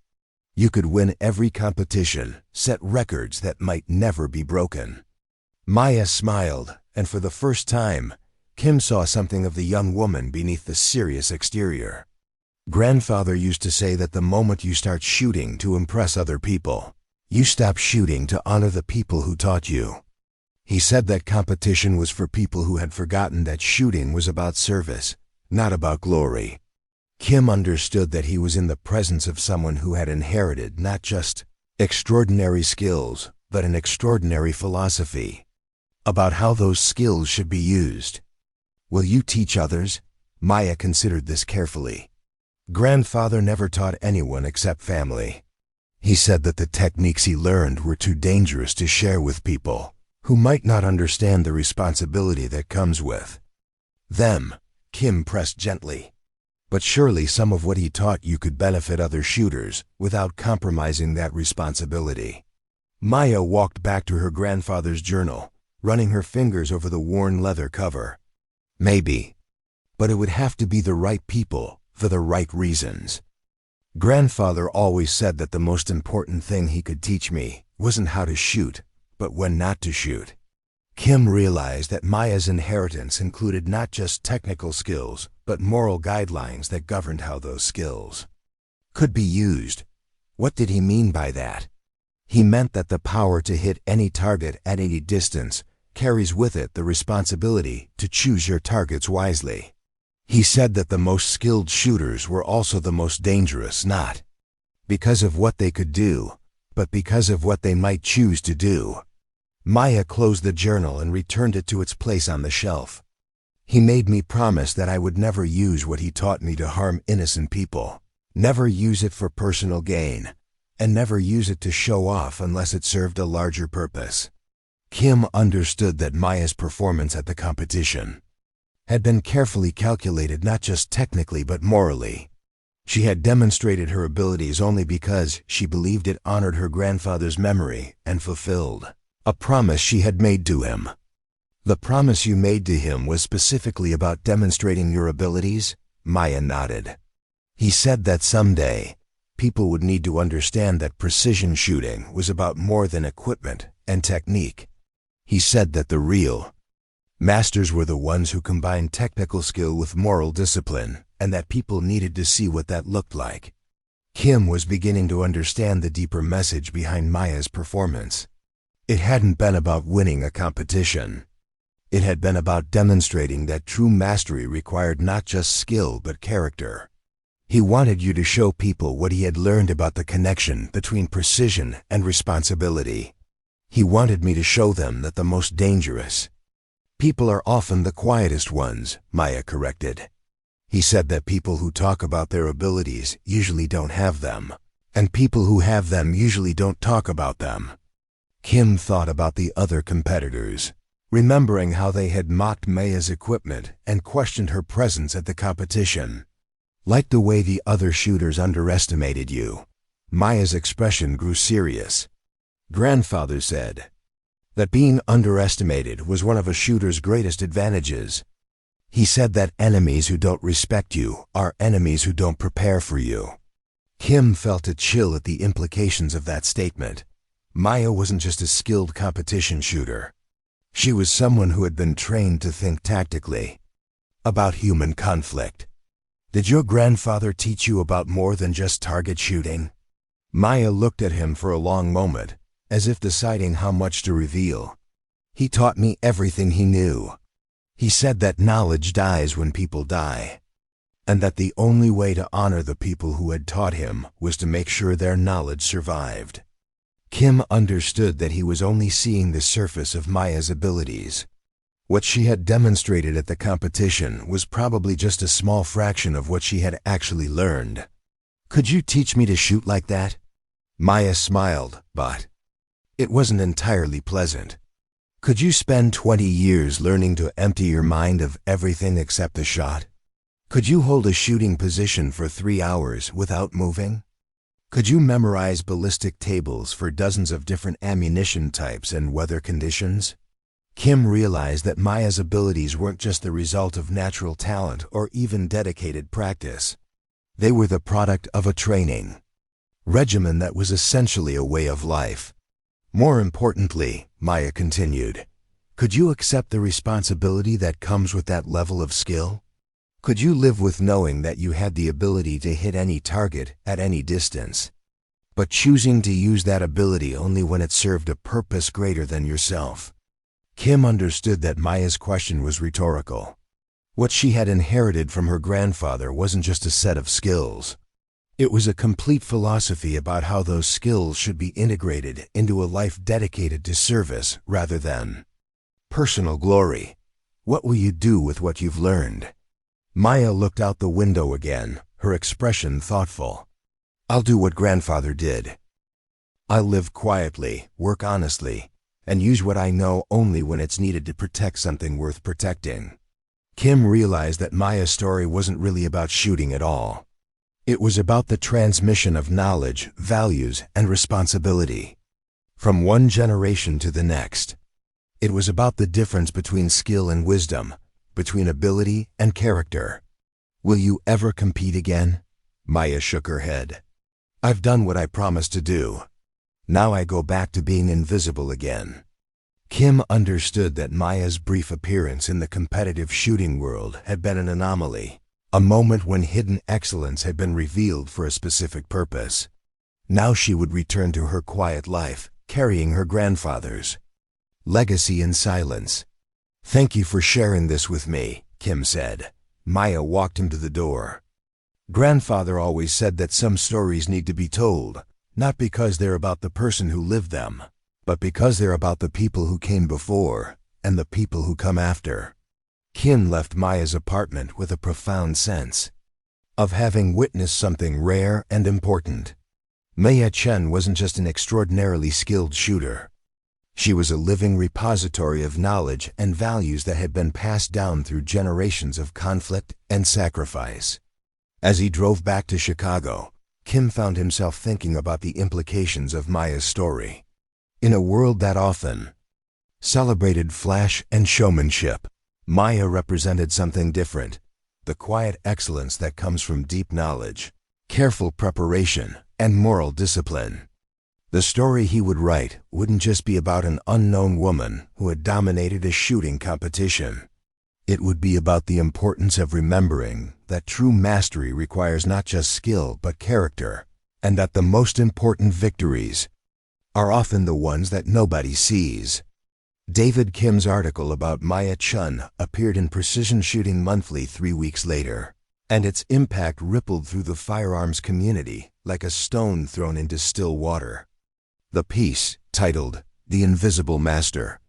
You could win every competition, set records that might never be broken." Maya smiled, and for the first time, Kim saw something of the young woman beneath the serious exterior. "Grandfather used to say that the moment you start shooting to impress other people, you stop shooting to honor the people who taught you. He said that competition was for people who had forgotten that shooting was about service, not about glory." Kim understood that he was in the presence of someone who had inherited not just extraordinary skills, but an extraordinary philosophy about how those skills should be used. "Will you teach others?" Maya considered this carefully. Grandfather never taught anyone except family. He said that the techniques he learned were too dangerous to share with people who might not understand the responsibility that comes with them. Kim pressed gently. "But surely some of what he taught you could benefit other shooters without compromising that responsibility." Maya walked back to her grandfather's journal, running her fingers over the worn leather cover. "Maybe. But it would have to be the right people, for the right reasons. Grandfather always said that the most important thing he could teach me wasn't how to shoot, but when not to shoot." Kim realized that Maya's inheritance included not just technical skills, but moral guidelines that governed how those skills could be used. What did he mean by that? He meant that the power to hit any target at any distance carries with it the responsibility to choose your targets wisely. He said that the most skilled shooters were also the most dangerous, not because of what they could do, but because of what they might choose to do. Maya closed the journal and returned it to its place on the shelf. "He made me promise that I would never use what he taught me to harm innocent people, never use it for personal gain, and never use it to show off unless it served a larger purpose." Kim understood that Maya's performance at the competition had been carefully calculated not just technically but morally. She had demonstrated her abilities only because she believed it honored her grandfather's memory and fulfilled a promise she had made to him. "The promise you made to him was specifically about demonstrating your abilities?" Maya nodded. "He said that someday, people would need to understand that precision shooting was about more than equipment and technique. He said that the real masters were the ones who combined technical skill with moral discipline, and that people needed to see what that looked like." Kim was beginning to understand the deeper message behind Maya's performance. It hadn't been about winning a competition. It had been about demonstrating that true mastery required not just skill but character. He wanted you to show people what he had learned about the connection between precision and responsibility. He wanted me to show them that the most dangerous people are often the quietest ones, Maya corrected. He said that people who talk about their abilities usually don't have them, and people who have them usually don't talk about them. Kim thought about the other competitors, remembering how they had mocked Maya's equipment and questioned her presence at the competition. Like the way the other shooters underestimated you. Maya's expression grew serious. Grandfather said that being underestimated was one of a shooter's greatest advantages. He said that enemies who don't respect you are enemies who don't prepare for you. Kim felt a chill at the implications of that statement. Maya wasn't just a skilled competition shooter. She was someone who had been trained to think tactically about human conflict. Did your grandfather teach you about more than just target shooting? Maya looked at him for a long moment, as if deciding how much to reveal. He taught me everything he knew. He said that knowledge dies when people die, and that the only way to honor the people who had taught him was to make sure their knowledge survived. Kim understood that he was only seeing the surface of Maya's abilities. What she had demonstrated at the competition was probably just a small fraction of what she had actually learned. Could you teach me to shoot like that? Maya smiled, but it wasn't entirely pleasant. Could you spend 20 years learning to empty your mind of everything except the shot? Could you hold a shooting position for 3 hours without moving? Could you memorize ballistic tables for dozens of different ammunition types and weather conditions? Kim realized that Maya's abilities weren't just the result of natural talent or even dedicated practice. They were the product of a training regimen that was essentially a way of life. More importantly, Maya continued, could you accept the responsibility that comes with that level of skill? Could you live with knowing that you had the ability to hit any target at any distance, but choosing to use that ability only when it served a purpose greater than yourself? Kim understood that Maya's question was rhetorical. What she had inherited from her grandfather wasn't just a set of skills. It was a complete philosophy about how those skills should be integrated into a life dedicated to service rather than personal glory. What will you do with what you've learned? Maya looked out the window again, her expression thoughtful. I'll do what grandfather did. I'll live quietly, work honestly, and use what I know only when it's needed to protect something worth protecting. Kim realized that Maya's story wasn't really about shooting at all. It was about the transmission of knowledge, values, and responsibility from one generation to the next. It was about the difference between skill and wisdom, between ability and character. Will you ever compete again? Maya shook her head. I've done what I promised to do. Now I go back to being invisible again. Kim understood that Maya's brief appearance in the competitive shooting world had been an anomaly, a moment when hidden excellence had been revealed for a specific purpose. Now she would return to her quiet life, carrying her grandfather's legacy in silence. Thank you for sharing this with me, Kim said. Maya walked him to the door. Grandfather always said that some stories need to be told, not because they're about the person who lived them, but because they're about the people who came before and the people who come after. Kim left Maya's apartment with a profound sense of having witnessed something rare and important. Maya Chen wasn't just an extraordinarily skilled shooter. She was a living repository of knowledge and values that had been passed down through generations of conflict and sacrifice. As he drove back to Chicago, Kim found himself thinking about the implications of Maya's story. In a world that often celebrated flash and showmanship, Maya represented something different, the quiet excellence that comes from deep knowledge, careful preparation, and moral discipline. The story he would write wouldn't just be about an unknown woman who had dominated a shooting competition. It would be about the importance of remembering that true mastery requires not just skill but character, and that the most important victories are often the ones that nobody sees. David Kim's article about Maya Chen appeared in Precision Shooting Monthly 3 weeks later, and its impact rippled through the firearms community like a stone thrown into still water. The piece, titled The Invisible Master,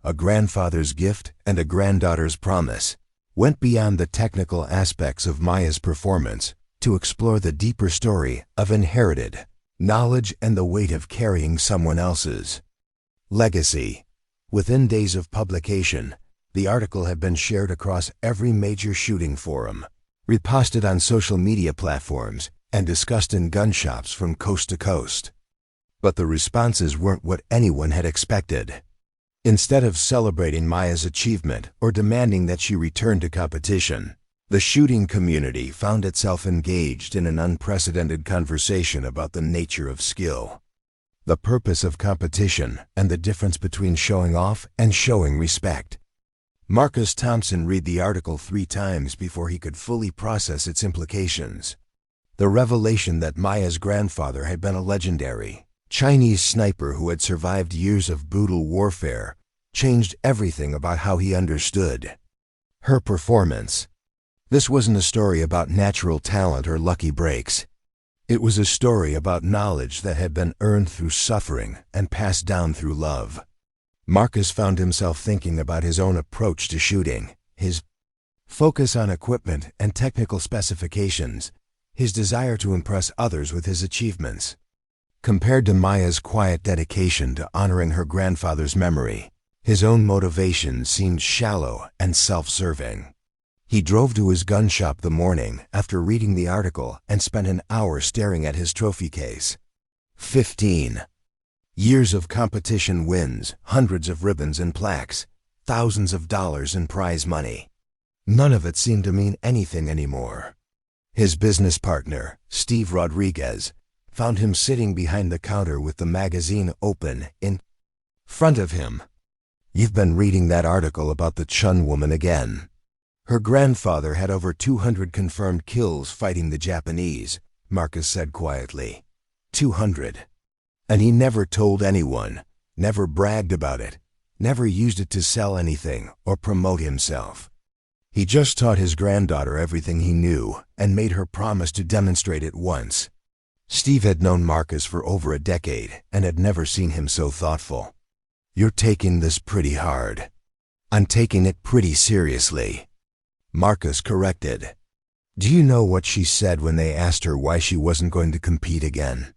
A Grandfather's Gift and a Granddaughter's Promise, went beyond the technical aspects of Maya's performance to explore the deeper story of inherited knowledge and the weight of carrying someone else's legacy. Within days of publication, the article had been shared across every major shooting forum, reposted on social media platforms, and discussed in gun shops from coast to coast. But the responses weren't what anyone had expected. Instead of celebrating Maya's achievement or demanding that she return to competition, the shooting community found itself engaged in an unprecedented conversation about the nature of skill, the purpose of competition, and the difference between showing off and showing respect. Marcus Thompson read the article 3 times before he could fully process its implications. The revelation that Maya's grandfather had been a legendary Chinese sniper who had survived years of brutal warfare changed everything about how he understood her performance. This wasn't a story about natural talent or lucky breaks. It was a story about knowledge that had been earned through suffering and passed down through love. Marcus found himself thinking about his own approach to shooting, his focus on equipment and technical specifications, his desire to impress others with his achievements. Compared to Maya's quiet dedication to honoring her grandfather's memory, his own motivation seemed shallow and self-serving. He drove to his gun shop the morning after reading the article and spent an hour staring at his trophy case. 15 years of competition wins, hundreds of ribbons and plaques, thousands of dollars in prize money. None of it seemed to mean anything anymore. His business partner, Steve Rodriguez, found him sitting behind the counter with the magazine open in front of him. "You've been reading that article about the Chun woman again. Her grandfather had over 200 confirmed kills fighting the Japanese," Marcus said quietly. 200. And he never told anyone, never bragged about it, never used it to sell anything or promote himself. He just taught his granddaughter everything he knew and made her promise to demonstrate it once. Steve had known Marcus for over a decade and had never seen him so thoughtful. "You're taking this pretty hard." "I'm taking it pretty seriously," Marcus corrected. "Do you know what she said when they asked her why she wasn't going to compete again?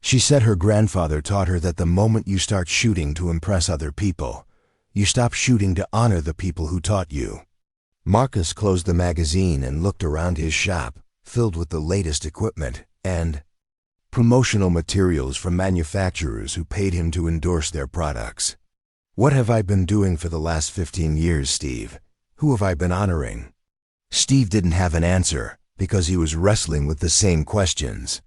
She said her grandfather taught her that the moment you start shooting to impress other people, you stop shooting to honor the people who taught you." Marcus closed the magazine and looked around his shop, filled with the latest equipment and promotional materials from manufacturers who paid him to endorse their products. "What have I been doing for the last 15 years, Steve? Who have I been honoring?" Steve didn't have an answer because he was wrestling with the same questions.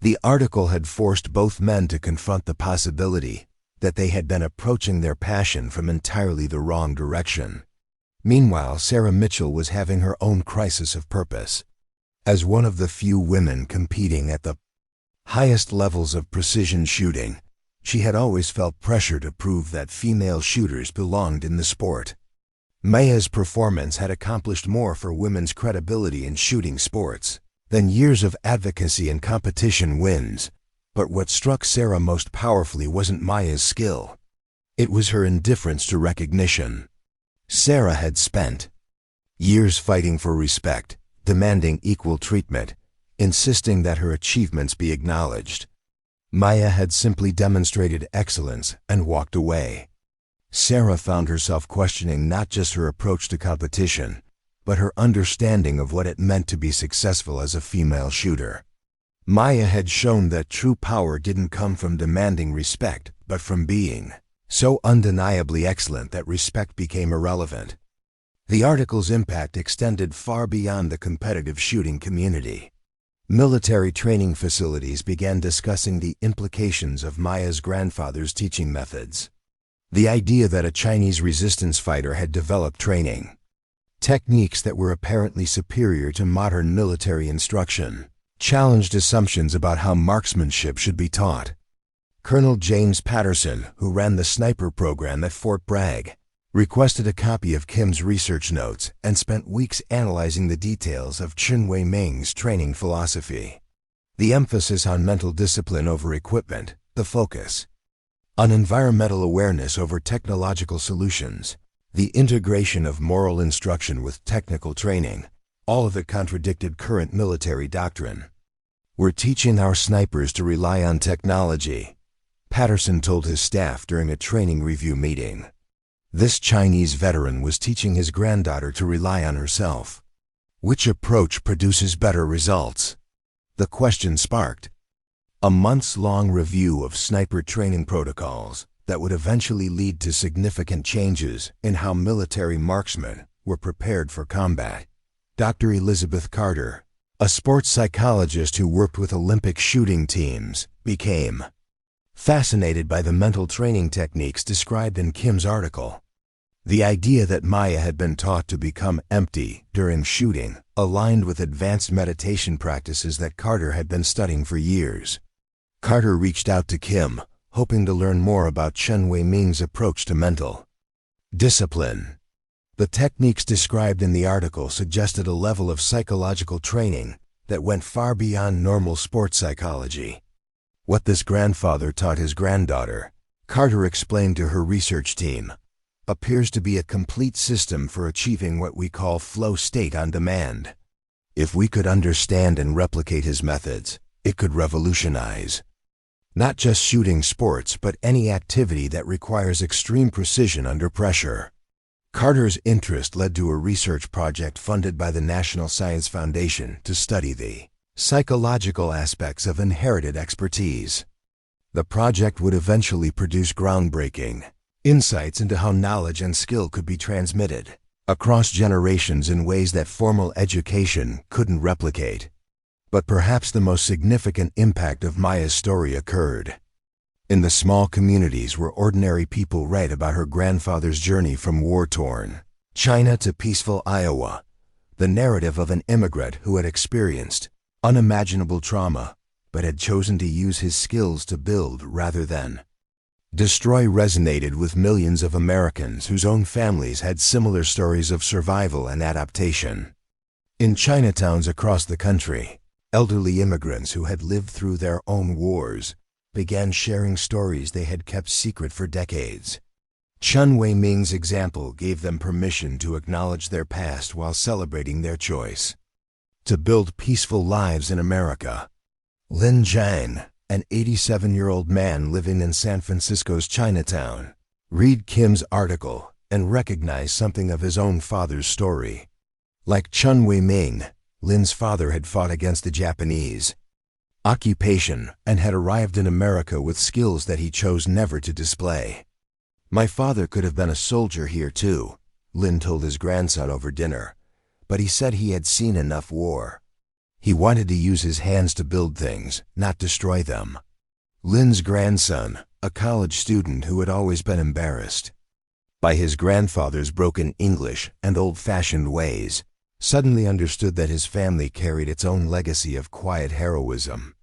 The article had forced both men to confront the possibility that they had been approaching their passion from entirely the wrong direction. Meanwhile, Sarah Mitchell was having her own crisis of purpose. As one of the few women competing at the highest levels of precision shooting, she had always felt pressure to prove that female shooters belonged in the sport. Maya's performance had accomplished more for women's credibility in shooting sports than years of advocacy and competition wins. But what struck Sarah most powerfully wasn't Maya's skill. It was her indifference to recognition. Sarah had spent years fighting for respect, demanding equal treatment, insisting that her achievements be acknowledged. Maya had simply demonstrated excellence and walked away. Sarah found herself questioning not just her approach to competition, but her understanding of what it meant to be successful as a female shooter. Maya had shown that true power didn't come from demanding respect, but from being so undeniably excellent that respect became irrelevant. The article's impact extended far beyond the competitive shooting community. Military training facilities began discussing the implications of Maya's grandfather's teaching methods. The idea that a Chinese resistance fighter had developed training techniques that were apparently superior to modern military instruction challenged assumptions about how marksmanship should be taught. Colonel James Patterson, who ran the sniper program at Fort Bragg, requested a copy of Kim's research notes and spent weeks analyzing the details of Chen Wei-ming's training philosophy. The emphasis on mental discipline over equipment, the focus on environmental awareness over technological solutions, the integration of moral instruction with technical training, all of it contradicted current military doctrine. "We're teaching our snipers to rely on technology," Patterson told his staff during a training review meeting. This Chinese veteran was teaching his granddaughter to rely on herself. Which approach produces better results? The question sparked A months-long review of sniper training protocols that would eventually lead to significant changes in how military marksmen were prepared for combat. Dr. Elizabeth Carter, a sports psychologist who worked with Olympic shooting teams, became fascinated by the mental training techniques described in Kim's article. The idea that Maya had been taught to become empty during shooting aligned with advanced meditation practices that Carter had been studying for years. Carter reached out to Kim, hoping to learn more about Chen Wei-Ming's approach to mental discipline. The techniques described in the article suggested a level of psychological training that went far beyond normal sports psychology. What this grandfather taught his granddaughter, Carter explained to her research team, appears to be a complete system for achieving what we call flow state on demand. If we could understand and replicate his methods, it could revolutionize not just shooting sports, but any activity that requires extreme precision under pressure. Carter's interest led to a research project funded by the National Science Foundation to study the psychological aspects of inherited expertise. The project would eventually produce groundbreaking insights into how knowledge and skill could be transmitted across generations in ways that formal education couldn't replicate. But perhaps the most significant impact of Maya's story occurred in the small communities where ordinary people write about her grandfather's journey from war-torn China to peaceful Iowa, the narrative of an immigrant who had experienced unimaginable trauma but had chosen to use his skills to build rather than destroy resonated with millions of Americans whose own families had similar stories of survival and adaptation. In Chinatowns across the country, elderly immigrants who had lived through their own wars began sharing stories they had kept secret for decades. Chen Wei-Ming's example gave them permission to acknowledge their past while celebrating their choice to build peaceful lives in America. Lin Zhang, an 87-year-old man living in San Francisco's Chinatown, read Kim's article and recognized something of his own father's story. Like Chen Wei-Ming, Lin's father had fought against the Japanese occupation and had arrived in America with skills that he chose never to display. "My father could have been a soldier here too," Lin told his grandson over dinner, but he said he had seen enough war. He wanted to use his hands to build things, not destroy them. Lin's grandson, a college student who had always been embarrassed by his grandfather's broken English and old-fashioned ways, suddenly understood that his family carried its own legacy of quiet heroism.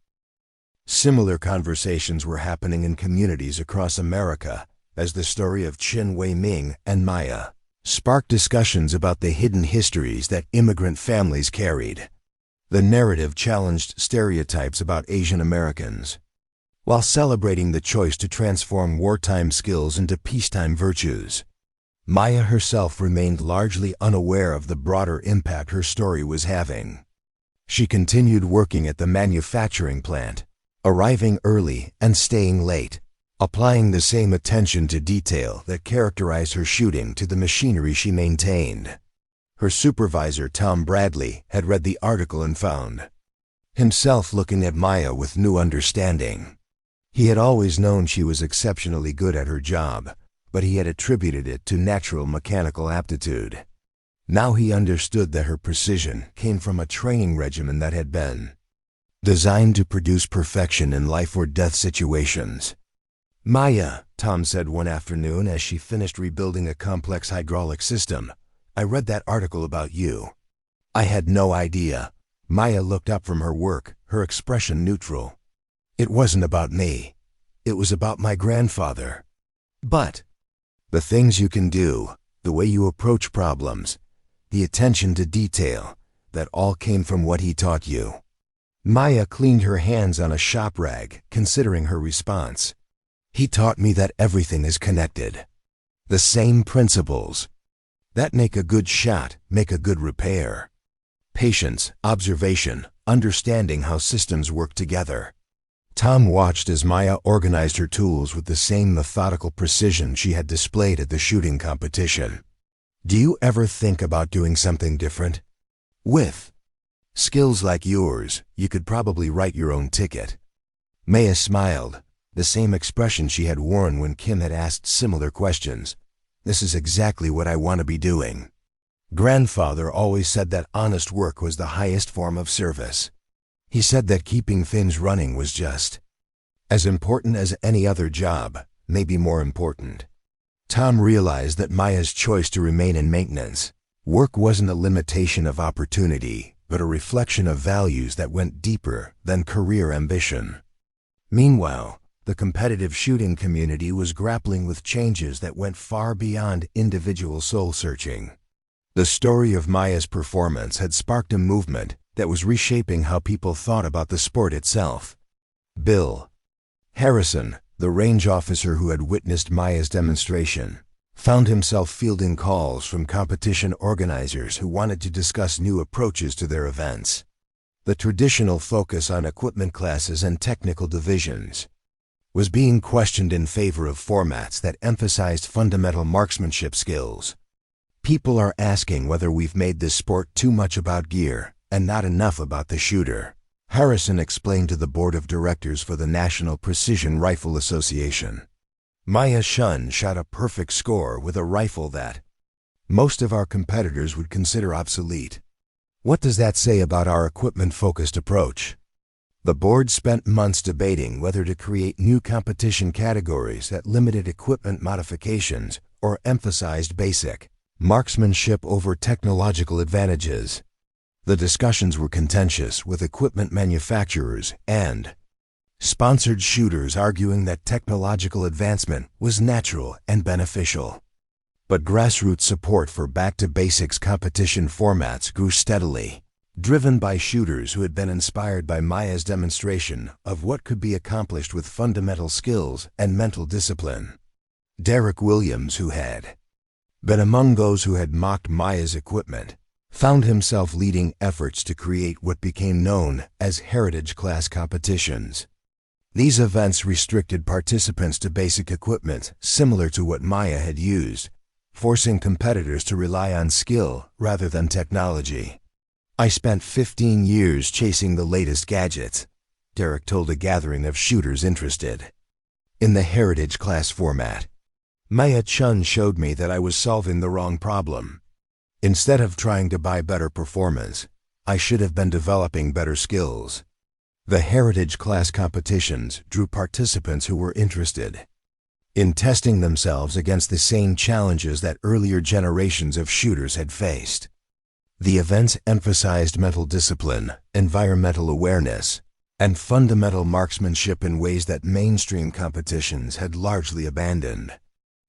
Similar conversations were happening in communities across America as the story of Chen Wei-Ming and Maya sparked discussions about the hidden histories that immigrant families carried. The narrative challenged stereotypes about Asian Americans, while celebrating the choice to transform wartime skills into peacetime virtues. Maya herself remained largely unaware of the broader impact her story was having. She continued working at the manufacturing plant, arriving early and staying late, applying the same attention to detail that characterized her shooting to the machinery she maintained. Her supervisor, Tom Bradley, had read the article and found himself looking at Maya with new understanding. He had always known she was exceptionally good at her job, but he had attributed it to natural mechanical aptitude. Now he understood that her precision came from a training regimen that had been designed to produce perfection in life-or-death situations. "Maya," Tom said one afternoon as she finished rebuilding a complex hydraulic system, "I read that article about you." "I had no idea." Maya looked up from her work, her expression neutral. "It wasn't about me. It was about my grandfather. But the things you can do, the way you approach problems, the attention to detail, that all came from what he taught you." Maya cleaned her hands on a shop rag, considering her response. "He taught me that everything is connected. The same principles that make a good shot make a good repair. Patience, observation, understanding how systems work together." Tom watched as Maya organized her tools with the same methodical precision she had displayed at the shooting competition. "Do you ever think about doing something different? With skills like yours, you could probably write your own ticket." Maya smiled, the same expression she had worn when Kim had asked similar questions. This is exactly what I want to be doing. Grandfather always said that honest work was the highest form of service. He said that keeping things running was just as important as any other job, maybe more important. Tom realized that Maya's choice to remain in maintenance work wasn't a limitation of opportunity, but a reflection of values that went deeper than career ambition. Meanwhile, the competitive shooting community was grappling with changes that went far beyond individual soul-searching. The story of Maya's performance had sparked a movement that was reshaping how people thought about the sport itself. Bill Harrison, the range officer who had witnessed Maya's demonstration, found himself fielding calls from competition organizers who wanted to discuss new approaches to their events. The traditional focus on equipment classes and technical divisions was being questioned in favor of formats that emphasized fundamental marksmanship skills. People are asking whether we've made this sport too much about gear and not enough about the shooter, Harrison explained to the board of directors for the National Precision Rifle Association. Maya Shun shot a perfect score with a rifle that most of our competitors would consider obsolete. What does that say about our equipment-focused approach? The board spent months debating whether to create new competition categories that limited equipment modifications or emphasized basic marksmanship over technological advantages. The discussions were contentious, with equipment manufacturers and sponsored shooters arguing that technological advancement was natural and beneficial. But grassroots support for back-to-basics competition formats grew steadily, driven by shooters who had been inspired by Maya's demonstration of what could be accomplished with fundamental skills and mental discipline. Derek Williams, who had been among those who had mocked Maya's equipment, found himself leading efforts to create what became known as heritage class competitions. These events restricted participants to basic equipment similar to what Maya had used, forcing competitors to rely on skill rather than technology. I spent 15 years chasing the latest gadgets, Derek told a gathering of shooters interested in the heritage class format. Maya Chun showed me that I was solving the wrong problem. Instead of trying to buy better performance, I should have been developing better skills. The heritage class competitions drew participants who were interested in testing themselves against the same challenges that earlier generations of shooters had faced. The events emphasized mental discipline, environmental awareness, and fundamental marksmanship in ways that mainstream competitions had largely abandoned.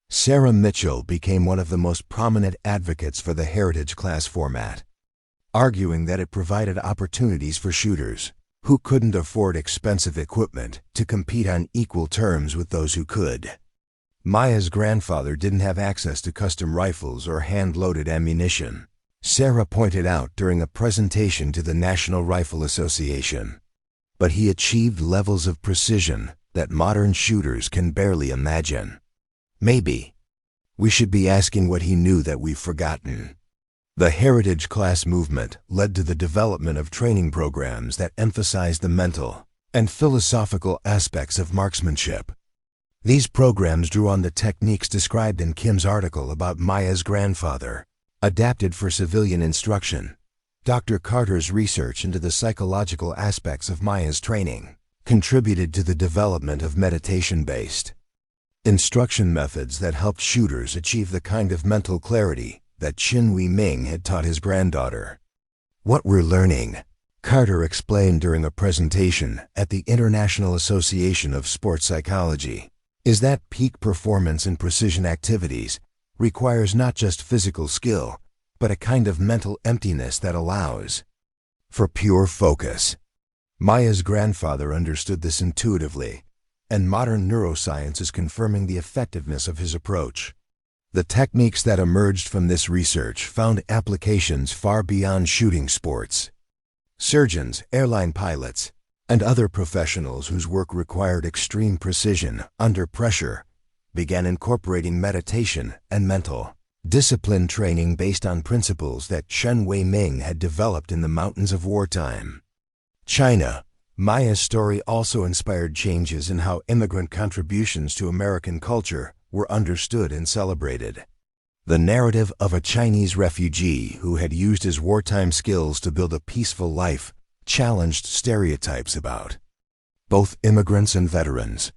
Sarah Mitchell became one of the most prominent advocates for the heritage class format, arguing that it provided opportunities for shooters who couldn't afford expensive equipment to compete on equal terms with those who could. Maya's grandfather didn't have access to custom rifles or hand-loaded ammunition, Sarah pointed out during a presentation to the National Rifle Association. But he achieved levels of precision that modern shooters can barely imagine. Maybe we should be asking what he knew that we've forgotten. The heritage class movement led to the development of training programs that emphasized the mental and philosophical aspects of marksmanship. These programs drew on the techniques described in Kim's article about Maya's grandfather, adapted for civilian instruction. Dr. Carter's research into the psychological aspects of Maya's training contributed to the development of meditation-based instruction methods that helped shooters achieve the kind of mental clarity that Chin Wei Ming had taught his granddaughter. What we're learning, Carter explained during a presentation at the International Association of Sports Psychology, is that peak performance in precision activities requires not just physical skill, but a kind of mental emptiness that allows for pure focus. Maya's grandfather understood this intuitively, and modern neuroscience is confirming the effectiveness of his approach. The techniques that emerged from this research found applications far beyond shooting sports. Surgeons, airline pilots, and other professionals whose work required extreme precision under pressure began incorporating meditation and mental discipline training based on principles that Chen Wei Ming had developed in the mountains of wartime. China, Maya's story also inspired changes in how immigrant contributions to American culture were understood and celebrated. The narrative of a Chinese refugee who had used his wartime skills to build a peaceful life challenged stereotypes about both immigrants and veterans.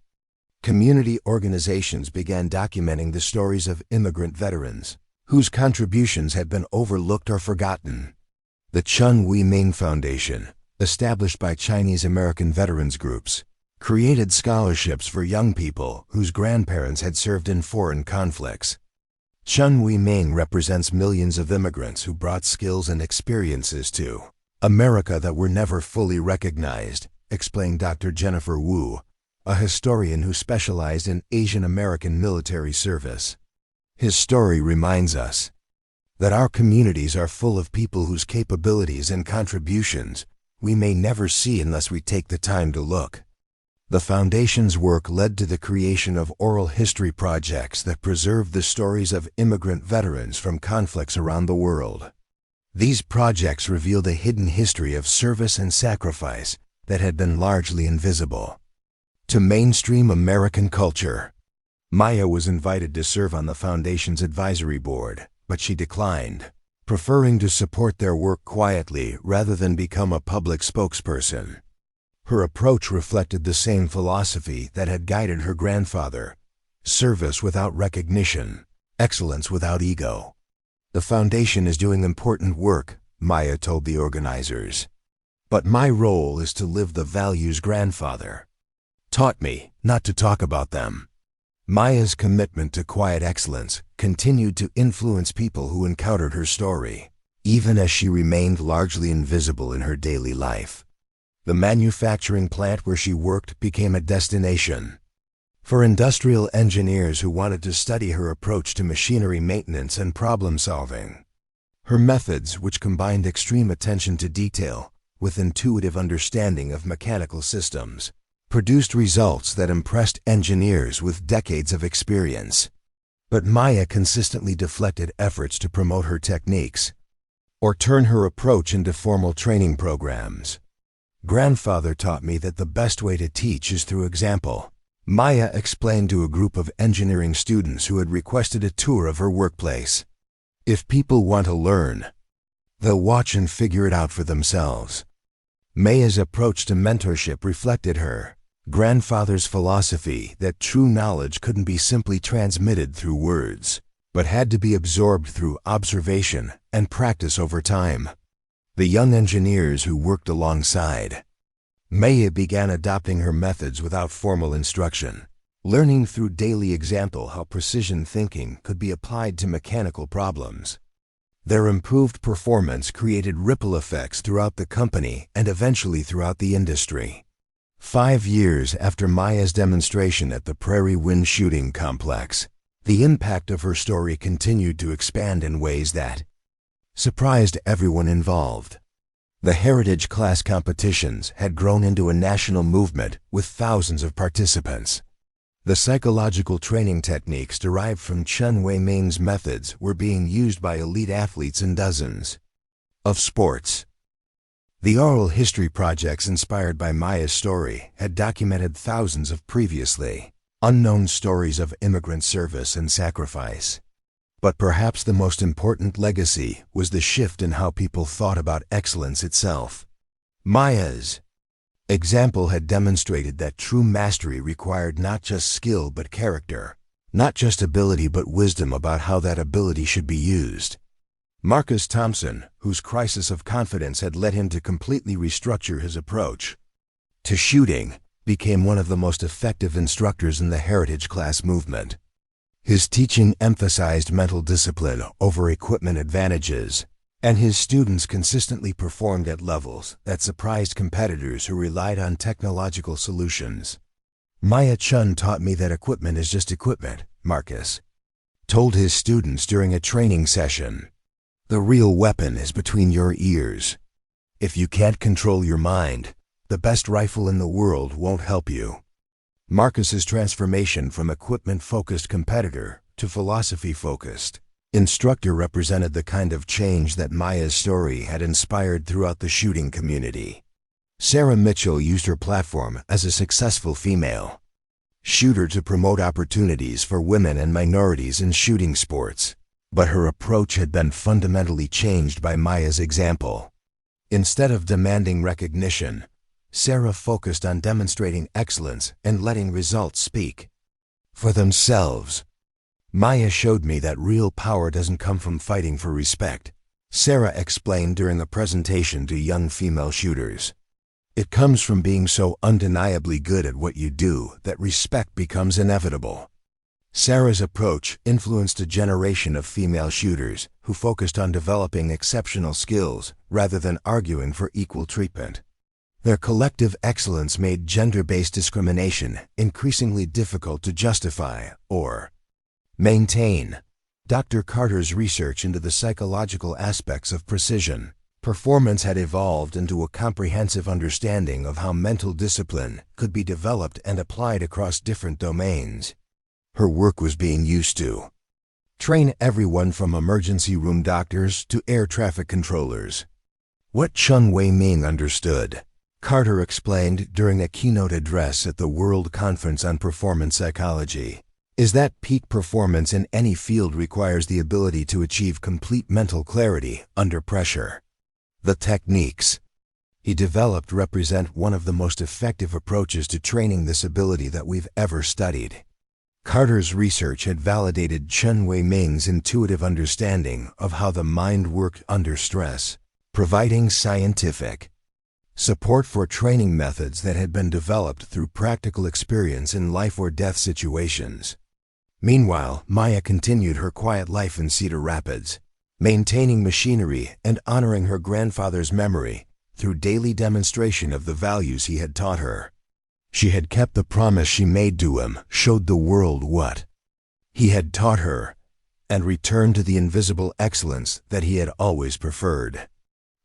Community organizations began documenting the stories of immigrant veterans whose contributions had been overlooked or forgotten. The Chun Wei Ming Foundation, established by Chinese American veterans groups, created scholarships for young people whose grandparents had served in foreign conflicts. Chun Wei Ming represents millions of immigrants who brought skills and experiences to America that were never fully recognized, explained Dr. Jennifer Wu, a historian who specialized in Asian American military service. His story reminds us that our communities are full of people whose capabilities and contributions we may never see unless we take the time to look. The Foundation's work led to the creation of oral history projects that preserve the stories of immigrant veterans from conflicts around the world. These projects revealed a hidden history of service and sacrifice that had been largely invisible to mainstream American culture. Maya was invited to serve on the Foundation's advisory board, but she declined, preferring to support their work quietly rather than become a public spokesperson. Her approach reflected the same philosophy that had guided her grandfather: service without recognition, excellence without ego. The Foundation is doing important work, Maya told the organizers. But my role is to live the values grandfather taught me, not to talk about them. Maya's commitment to quiet excellence continued to influence people who encountered her story, even as she remained largely invisible in her daily life. The manufacturing plant where she worked became a destination for industrial engineers who wanted to study her approach to machinery maintenance and problem solving. Her methods, which combined extreme attention to detail with intuitive understanding of mechanical systems, produced results that impressed engineers with decades of experience. But Maya consistently deflected efforts to promote her techniques or turn her approach into formal training programs. Grandfather taught me that the best way to teach is through example, Maya explained to a group of engineering students who had requested a tour of her workplace. If people want to learn, they'll watch and figure it out for themselves. Maya's approach to mentorship reflected her grandfather's philosophy that true knowledge couldn't be simply transmitted through words, but had to be absorbed through observation and practice over time. The young engineers who worked alongside Maya began adopting her methods without formal instruction, learning through daily example how precision thinking could be applied to mechanical problems. Their improved performance created ripple effects throughout the company and eventually throughout the industry. 5 years after Maya's demonstration at the Prairie Wind Shooting Complex, the impact of her story continued to expand in ways that surprised everyone involved. The heritage class competitions had grown into a national movement with thousands of participants. The psychological training techniques derived from Chun Wei Ming's methods were being used by elite athletes in dozens of sports. The oral history projects inspired by Maya's story had documented thousands of previously unknown stories of immigrant service and sacrifice. But perhaps the most important legacy was the shift in how people thought about excellence itself. Maya's example had demonstrated that true mastery required not just skill but character, not just ability but wisdom about how that ability should be used. Marcus Thompson, whose crisis of confidence had led him to completely restructure his approach to shooting, became one of the most effective instructors in the heritage class movement. His teaching emphasized mental discipline over equipment advantages, and his students consistently performed at levels that surprised competitors who relied on technological solutions. Maya Chun taught me that equipment is just equipment, Marcus told his students during a training session. The real weapon is between your ears. If you can't control your mind, the best rifle in the world won't help you. Marcus's transformation from equipment-focused competitor to philosophy-focused instructor represented the kind of change that Maya's story had inspired throughout the shooting community. Sarah Mitchell used her platform as a successful female shooter to promote opportunities for women and minorities in shooting sports. But her approach had been fundamentally changed by Maya's example. Instead of demanding recognition, Sarah focused on demonstrating excellence and letting results speak for themselves. Maya showed me that real power doesn't come from fighting for respect, Sarah explained during a presentation to young female shooters. It comes from being so undeniably good at what you do that respect becomes inevitable. Sarah's approach influenced a generation of female shooters who focused on developing exceptional skills rather than arguing for equal treatment. Their collective excellence made gender-based discrimination increasingly difficult to justify or maintain. Dr. Carter's research into the psychological aspects of precision performance had evolved into a comprehensive understanding of how mental discipline could be developed and applied across different domains. Her work was being used to train everyone from emergency room doctors to air traffic controllers. What Chun Wei-Ming understood, Carter explained during a keynote address at the World Conference on Performance Psychology, is that peak performance in any field requires the ability to achieve complete mental clarity under pressure. The techniques he developed represent one of the most effective approaches to training this ability that we've ever studied. Carter's research had validated Chun Wei-Ming's intuitive understanding of how the mind worked under stress, providing scientific support for training methods that had been developed through practical experience in life-or-death situations. Meanwhile, Maya continued her quiet life in Cedar Rapids, maintaining machinery and honoring her grandfather's memory through daily demonstration of the values he had taught her. She had kept the promise she made to him, showed the world what he had taught her, and returned to the invisible excellence that he had always preferred.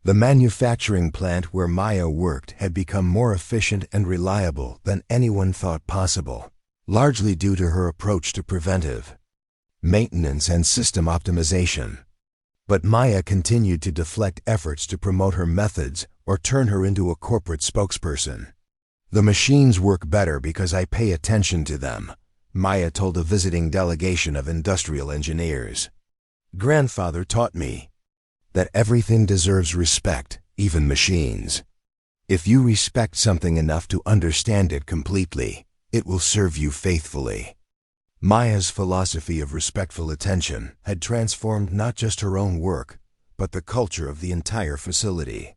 The manufacturing plant where Maya worked had become more efficient and reliable than anyone thought possible, largely due to her approach to preventive maintenance and system optimization. But Maya continued to deflect efforts to promote her methods or turn her into a corporate spokesperson. The machines work better because I pay attention to them, Maya told a visiting delegation of industrial engineers. Grandfather taught me that everything deserves respect, even machines. If you respect something enough to understand it completely, it will serve you faithfully. Maya's philosophy of respectful attention had transformed not just her own work, but the culture of the entire facility.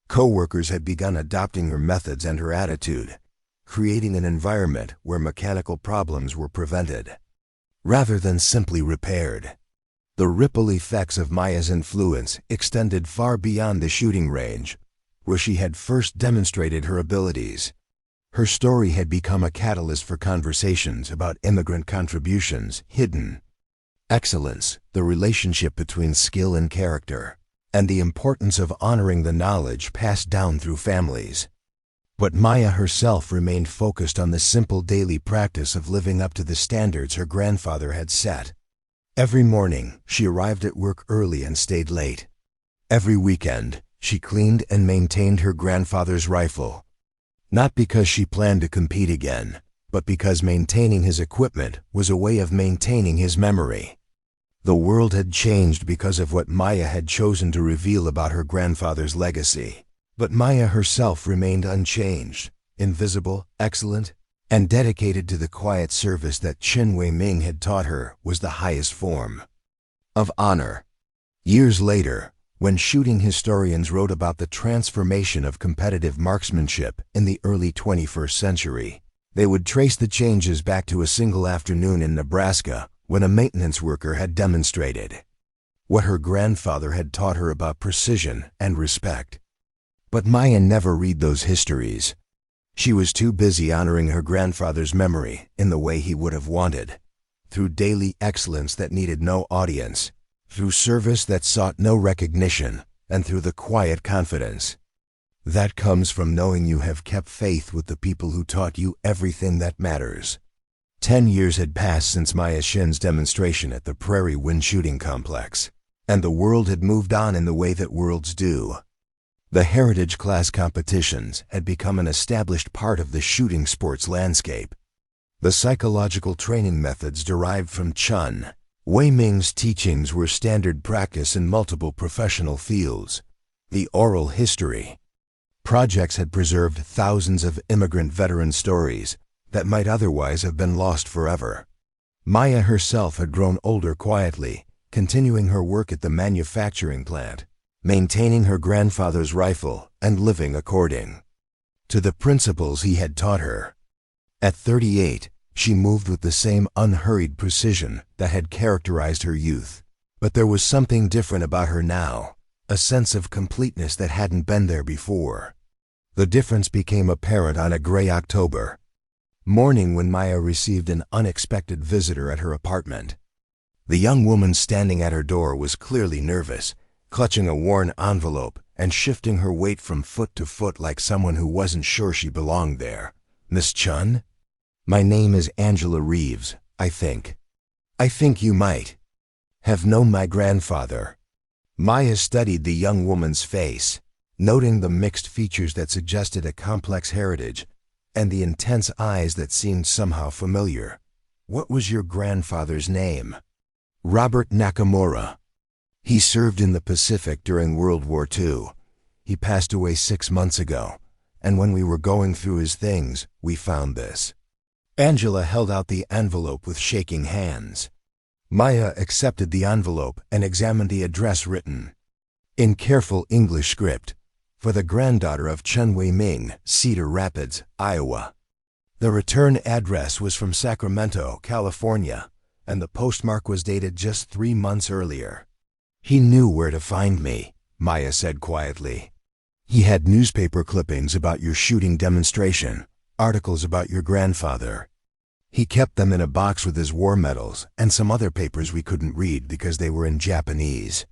Co-workers had begun adopting her methods and her attitude, creating an environment where mechanical problems were prevented, rather than simply repaired. The ripple effects of Maya's influence extended far beyond the shooting range, where she had first demonstrated her abilities. Her story had become a catalyst for conversations about immigrant contributions, hidden excellence, the relationship between skill and character, and the importance of honoring the knowledge passed down through families. But Maya herself remained focused on the simple daily practice of living up to the standards her grandfather had set. Every morning, she arrived at work early and stayed late. Every weekend, she cleaned and maintained her grandfather's rifle. Not because she planned to compete again, but because maintaining his equipment was a way of maintaining his memory. The world had changed because of what Maya had chosen to reveal about her grandfather's legacy. But Maya herself remained unchanged, invisible, excellent, and dedicated to the quiet service that Chun Wei-Ming had taught her was the highest form of honor. Years later, when shooting historians wrote about the transformation of competitive marksmanship in the early 21st century, they would trace the changes back to a single afternoon in Nebraska when a maintenance worker had demonstrated what her grandfather had taught her about precision and respect. But Maya never read those histories. She was too busy honoring her grandfather's memory in the way he would have wanted, through daily excellence that needed no audience, through service that sought no recognition, and through the quiet confidence that comes from knowing you have kept faith with the people who taught you everything that matters. 10 years had passed since Maya Shin's demonstration at the Prairie Wind Shooting Complex, and the world had moved on in the way that worlds do. The heritage class competitions had become an established part of the shooting sports landscape. The psychological training methods derived from Chun Wei Ming's teachings were standard practice in multiple professional fields. The oral history projects had preserved thousands of immigrant veteran stories that might otherwise have been lost forever. Maya herself had grown older quietly, continuing her work at the manufacturing plant, maintaining her grandfather's rifle and living according to the principles he had taught her. At 38, she moved with the same unhurried precision that had characterized her youth. But there was something different about her now, a sense of completeness that hadn't been there before. The difference became apparent on a gray October morning when Maya received an unexpected visitor at her apartment. The young woman standing at her door was clearly nervous, clutching a worn envelope and shifting her weight from foot to foot like someone who wasn't sure she belonged there. "Miss Chun? My name is Angela Reeves, I think. I think you might have known my grandfather." Maya studied the young woman's face, noting the mixed features that suggested a complex heritage and the intense eyes that seemed somehow familiar. "What was your grandfather's name?" "Robert Nakamura. He served in the Pacific during World War II. He passed away 6 months ago, and when we were going through his things, we found this." Angela held out the envelope with shaking hands. Maya accepted the envelope and examined the address written in careful English script, "For the granddaughter of Chen Wei Ming, Cedar Rapids, Iowa." The return address was from Sacramento, California, and the postmark was dated just 3 months earlier. "He knew where to find me," Maya said quietly. "He had newspaper clippings about your shooting demonstration, articles about your grandfather. He kept them in a box with his war medals and some other papers we couldn't read because they were in Japanese."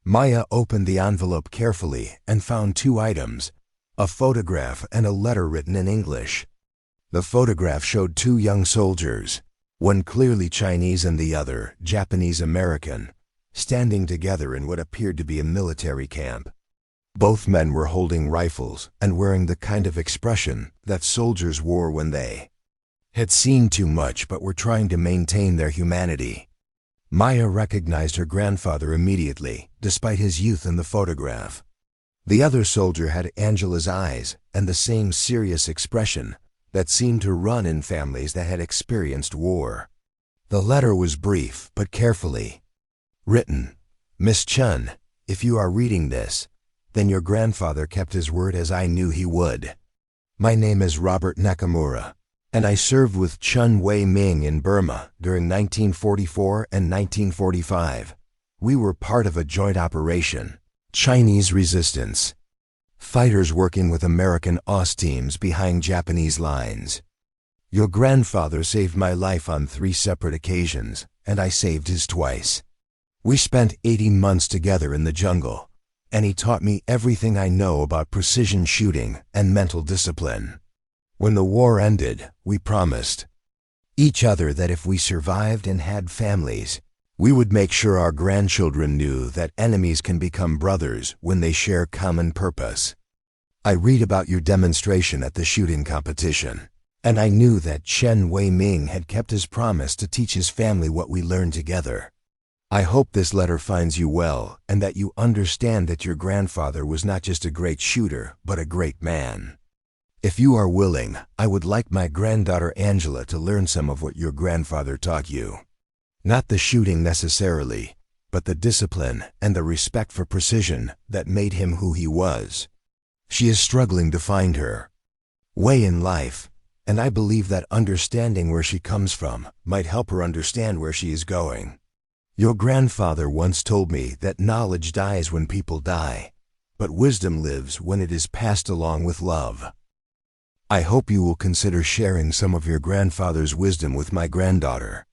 Maya opened the envelope carefully and found 2 items, a photograph and a letter written in English. The photograph showed 2 young soldiers, one clearly Chinese and the other Japanese-American, standing together in what appeared to be a military camp. Both men were holding rifles and wearing the kind of expression that soldiers wore when they had seen too much but were trying to maintain their humanity. Maya recognized her grandfather immediately, despite his youth in the photograph. The other soldier had Angela's eyes and the same serious expression that seemed to run in families that had experienced war. The letter was brief but carefully written. "Miss Chun, if you are reading this, then your grandfather kept his word as I knew he would. My name is Robert Nakamura, and I served with Chen Wei Ming in Burma during 1944 and 1945. We were part of a joint operation, Chinese resistance, fighters working with American OSS teams behind Japanese lines. Your grandfather saved my life on 3 separate occasions, and I saved his twice. We spent 18 months together in the jungle, and he taught me everything I know about precision shooting and mental discipline. When the war ended, we promised each other that if we survived and had families, we would make sure our grandchildren knew that enemies can become brothers when they share common purpose. I read about your demonstration at the shooting competition, and I knew that Chen Wei Ming had kept his promise to teach his family what we learned together. I hope this letter finds you well and that you understand that your grandfather was not just a great shooter, but a great man. If you are willing, I would like my granddaughter Angela to learn some of what your grandfather taught you. Not the shooting necessarily, but the discipline and the respect for precision that made him who he was. She is struggling to find her way in life, and I believe that understanding where she comes from might help her understand where she is going. Your grandfather once told me that knowledge dies when people die, but wisdom lives when it is passed along with love. I hope you will consider sharing some of your grandfather's wisdom with my granddaughter.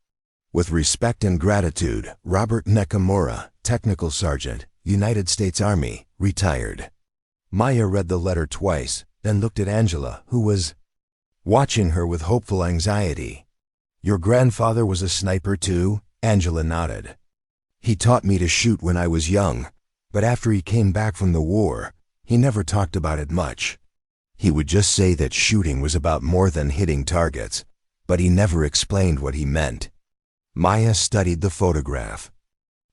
With respect and gratitude, Robert Nakamura, Technical Sergeant, United States Army, retired." Maya read the letter twice, then looked at Angela, who was watching her with hopeful anxiety. "Your grandfather was a sniper too?" Angela nodded. "He taught me to shoot when I was young, but after he came back from the war, He never talked about it much. He would just say that shooting was about more than hitting targets, but he never explained what he meant. Maya studied the photograph.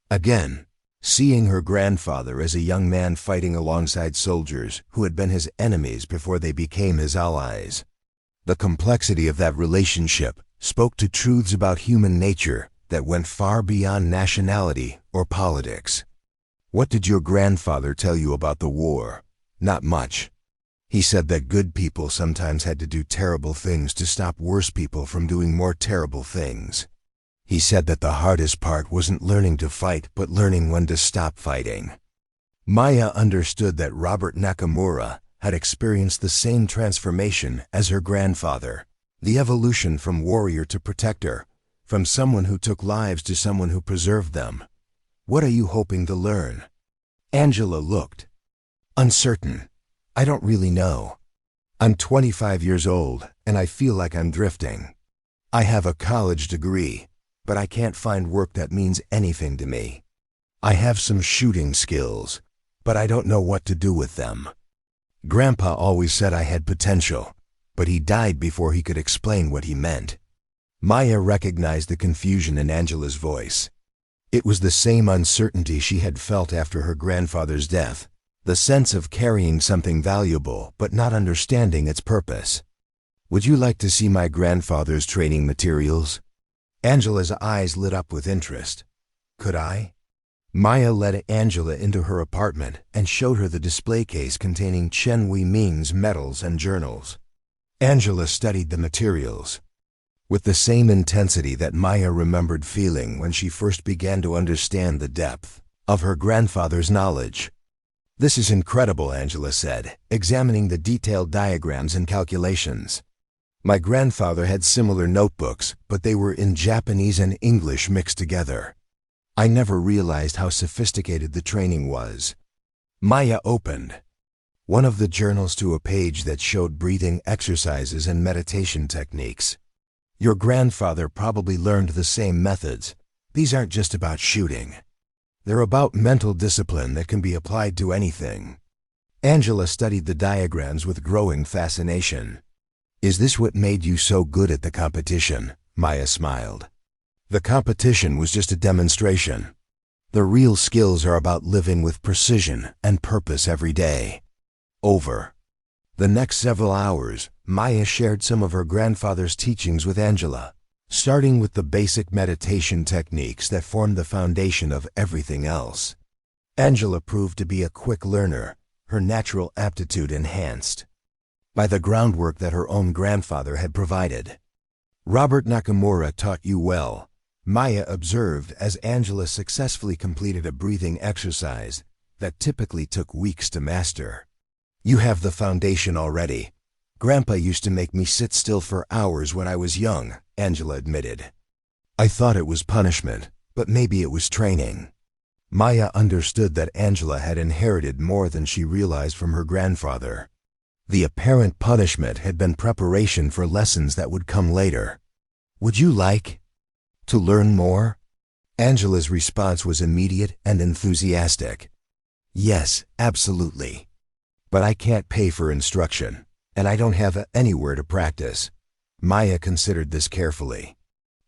Again, seeing her grandfather as a young man fighting alongside soldiers who had been his enemies before they became his allies. The complexity of that relationship spoke to truths about human nature that went far beyond nationality or politics. What did your grandfather tell you about the war? Not much. He said that good people sometimes had to do terrible things to stop worse people from doing more terrible things. He said that the hardest part wasn't learning to fight, but learning when to stop fighting. Maya understood that Robert Nakamura had experienced the same transformation as her grandfather, the evolution from warrior to protector, from someone who took lives to someone who preserved them. What are you hoping to learn? Angela looked uncertain. I don't really know. I'm 25 years old, and I feel like I'm drifting. I have a college degree, but I can't find work that means anything to me. I have some shooting skills, but I don't know what to do with them. Grandpa always said I had potential, but he died before he could explain what he meant. Maya recognized the confusion in Angela's voice. It was the same uncertainty she had felt after her grandfather's death, the sense of carrying something valuable but not understanding its purpose. Would you like to see my grandfather's training materials? Angela's eyes lit up with interest. Could I? Maya led Angela into her apartment and showed her the display case containing Chen Wei-ming's medals and journals. Angela studied the materials with the same intensity that Maya remembered feeling when she first began to understand the depth of her grandfather's knowledge. This is incredible, Angela said, examining the detailed diagrams and calculations. My grandfather had similar notebooks, but they were in Japanese and English mixed together. I never realized how sophisticated the training was. Maya opened one of the journals to a page that showed breathing exercises and meditation techniques. Your grandfather probably learned the same methods. These aren't just about shooting. They're about mental discipline that can be applied to anything. Angela studied the diagrams with growing fascination. Is this what made you so good at the competition? Maya smiled. The competition was just a demonstration. The real skills are about living with precision and purpose every day. Over the next several hours, Maya shared some of her grandfather's teachings with Angela, starting with the basic meditation techniques that formed the foundation of everything else. Angela proved to be a quick learner, her natural aptitude enhanced by the groundwork that her own grandfather had provided. Robert Nakamura taught you well, Maya observed as Angela successfully completed a breathing exercise that typically took weeks to master. You have the foundation already. Grandpa used to make me sit still for hours when I was young, Angela admitted. I thought it was punishment, but maybe it was training. Maya understood that Angela had inherited more than she realized from her grandfather. The apparent punishment had been preparation for lessons that would come later. Would you like to learn more? Angela's response was immediate and enthusiastic. Yes, absolutely. But I can't pay for instruction, and I don't have anywhere to practice. Maya considered this carefully.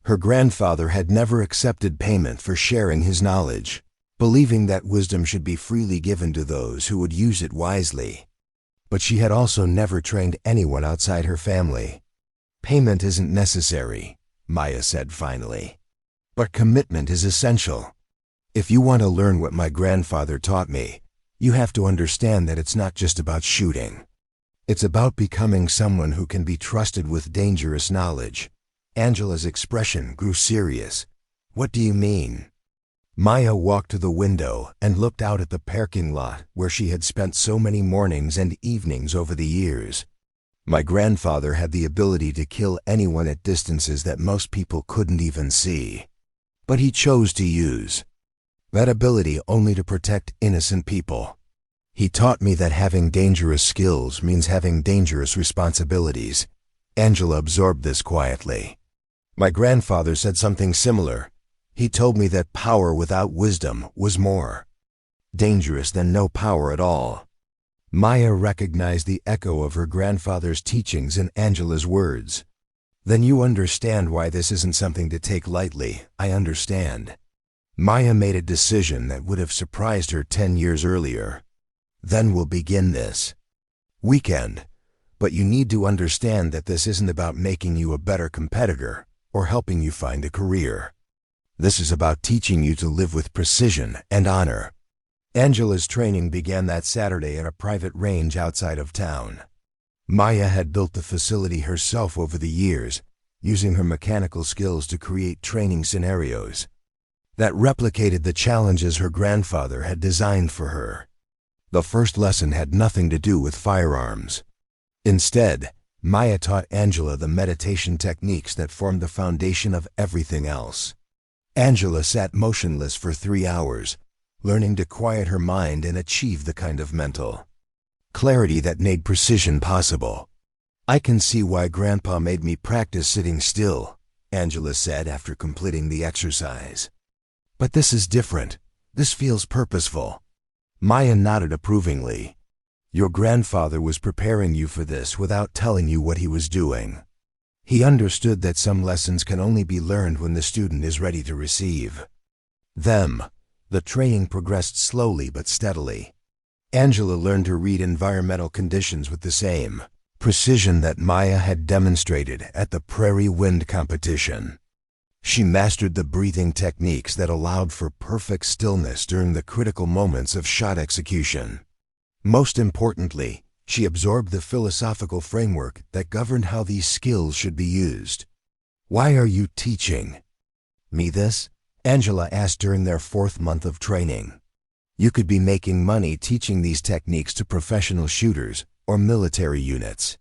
Her grandfather had never accepted payment for sharing his knowledge, believing that wisdom should be freely given to those who would use it wisely. But she had also never trained anyone outside her family. Payment isn't necessary, Maya said finally. But commitment is essential. If you want to learn what my grandfather taught me, you have to understand that it's not just about shooting. It's about becoming someone who can be trusted with dangerous knowledge. Angela's expression grew serious. What do you mean? Maya walked to the window and looked out at the parking lot where she had spent so many mornings and evenings over the years. My grandfather had the ability to kill anyone at distances that most people couldn't even see. But he chose to use that ability only to protect innocent people. He taught me that having dangerous skills means having dangerous responsibilities. Angela absorbed this quietly. My grandfather said something similar. He told me that power without wisdom was more dangerous than no power at all. Maya recognized the echo of her grandfather's teachings in Angela's words. Then you understand why this isn't something to take lightly. I understand. Maya made a decision that would have surprised her 10 years earlier. Then we'll begin this weekend. But you need to understand that this isn't about making you a better competitor or helping you find a career. This is about teaching you to live with precision and honor. Angela's training began that Saturday at a private range outside of town. Maya had built the facility herself over the years, using her mechanical skills to create training scenarios that replicated the challenges her grandfather had designed for her. The first lesson had nothing to do with firearms. Instead, Maya taught Angela the meditation techniques that formed the foundation of everything else. Angela sat motionless for 3 hours, learning to quiet her mind and achieve the kind of mental clarity that made precision possible. I can see why Grandpa made me practice sitting still, Angela said after completing the exercise. But this is different. This feels purposeful. Maya nodded approvingly. Your grandfather was preparing you for this without telling you what he was doing. He understood that some lessons can only be learned when the student is ready to receive them. The training progressed slowly but steadily. Angela learned to read environmental conditions with the same precision that Maya had demonstrated at the Prairie Wind competition. She mastered the breathing techniques that allowed for perfect stillness during the critical moments of shot execution. Most importantly, she absorbed the philosophical framework that governed how these skills should be used. Why are you teaching me this? Angela asked during their 4th month of training. You could be making money teaching these techniques to professional shooters or military units.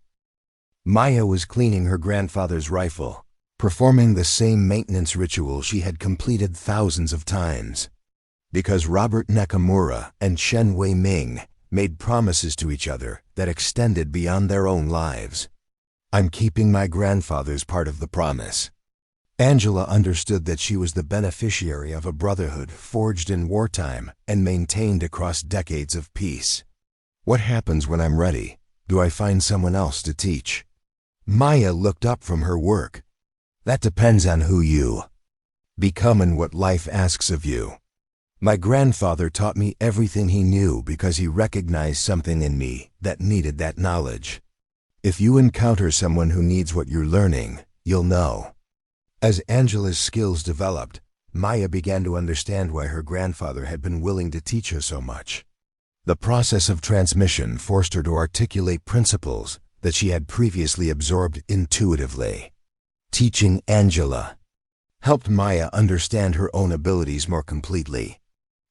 Maya was cleaning her grandfather's rifle, performing the same maintenance ritual she had completed thousands of times. Because Robert Nakamura and Shen Wei Ming made promises to each other that extended beyond their own lives. I'm keeping my grandfather's part of the promise. Angela understood that she was the beneficiary of a brotherhood forged in wartime and maintained across decades of peace. What happens when I'm ready? Do I find someone else to teach? Maya looked up from her work. That depends on who you become and what life asks of you. My grandfather taught me everything he knew because he recognized something in me that needed that knowledge. If you encounter someone who needs what you're learning, you'll know. As Angela's skills developed, Maya began to understand why her grandfather had been willing to teach her so much. The process of transmission forced her to articulate principles that she had previously absorbed intuitively. Teaching Angela helped Maya understand her own abilities more completely.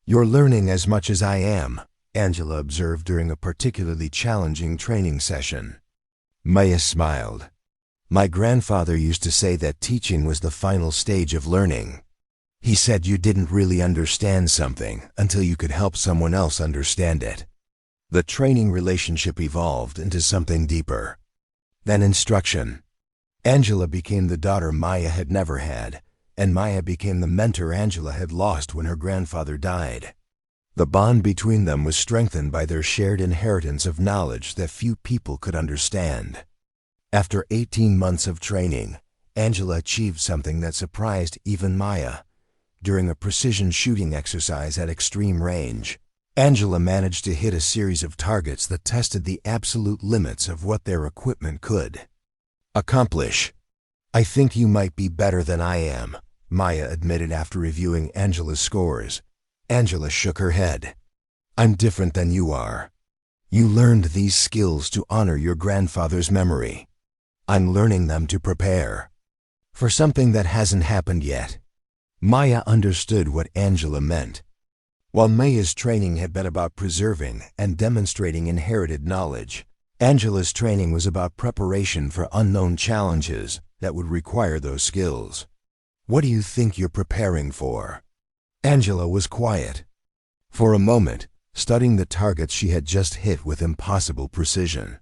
You're learning as much as I am, Angela observed during a particularly challenging training session. Maya smiled. My grandfather used to say that teaching was the final stage of learning. He said you didn't really understand something until you could help someone else understand it. The training relationship evolved into something deeper than instruction. Angela became the daughter Maya had never had, and Maya became the mentor Angela had lost when her grandfather died. The bond between them was strengthened by their shared inheritance of knowledge that few people could understand. After 18 months of training, Angela achieved something that surprised even Maya. During a precision shooting exercise at extreme range, Angela managed to hit a series of targets that tested the absolute limits of what their equipment could accomplish. I think you might be better than I am, Maya admitted after reviewing Angela's scores. Angela shook her head. I'm different than you are. You learned these skills to honor your grandfather's memory. I'm learning them to prepare for something that hasn't happened yet. Maya understood what Angela meant. While Maya's training had been about preserving and demonstrating inherited knowledge, Angela's training was about preparation for unknown challenges that would require those skills. What do you think you're preparing for? Angela was quiet. For a moment, studying the targets she had just hit with impossible precision.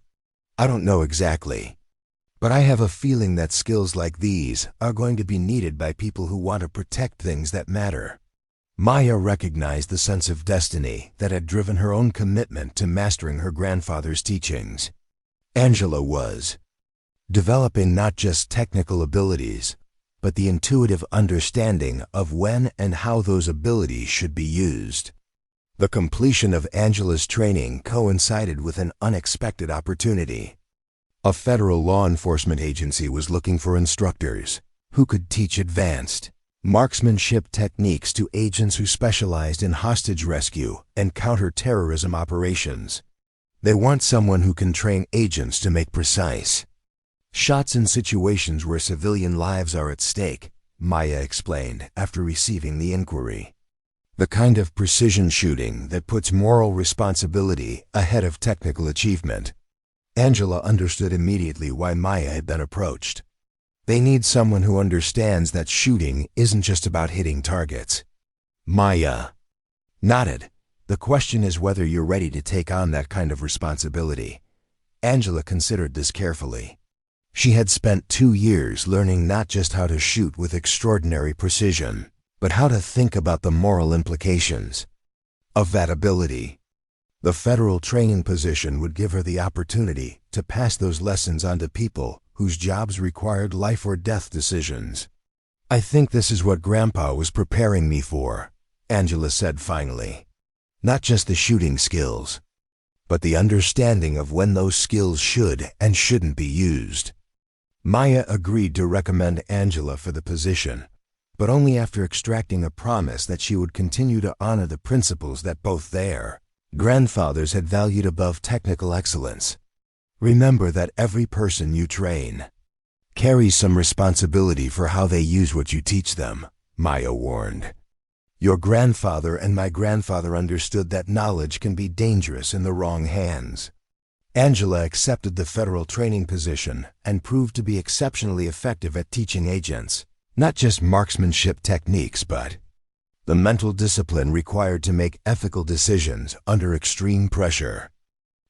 I don't know exactly. But I have a feeling that skills like these are going to be needed by people who want to protect things that matter. Maya recognized the sense of destiny that had driven her own commitment to mastering her grandfather's teachings. Angela was developing not just technical abilities, but the intuitive understanding of when and how those abilities should be used. The completion of Angela's training coincided with an unexpected opportunity. A federal law enforcement agency was looking for instructors who could teach advanced marksmanship techniques to agents who specialized in hostage rescue and counter-terrorism operations. They want someone who can train agents to make precise shots in situations where civilian lives are at stake, Maya explained after receiving the inquiry. The kind of precision shooting that puts moral responsibility ahead of technical achievement. Angela understood immediately why Maya had been approached. They need someone who understands that shooting isn't just about hitting targets. Maya nodded. The question is whether you're ready to take on that kind of responsibility. Angela considered this carefully. She had spent 2 years learning not just how to shoot with extraordinary precision, but how to think about the moral implications of that ability. The federal training position would give her the opportunity to pass those lessons on to people whose jobs required life or death decisions. I think this is what Grandpa was preparing me for, Angela said finally. Not just the shooting skills, but the understanding of when those skills should and shouldn't be used. Maya agreed to recommend Angela for the position, but only after extracting a promise that she would continue to honor the principles that both their grandfathers had valued above technical excellence. Remember that every person you train carries some responsibility for how they use what you teach them, Maya warned. Your grandfather and my grandfather understood that knowledge can be dangerous in the wrong hands. Angela accepted the federal training position and proved to be exceptionally effective at teaching agents, not just marksmanship techniques, but the mental discipline required to make ethical decisions under extreme pressure.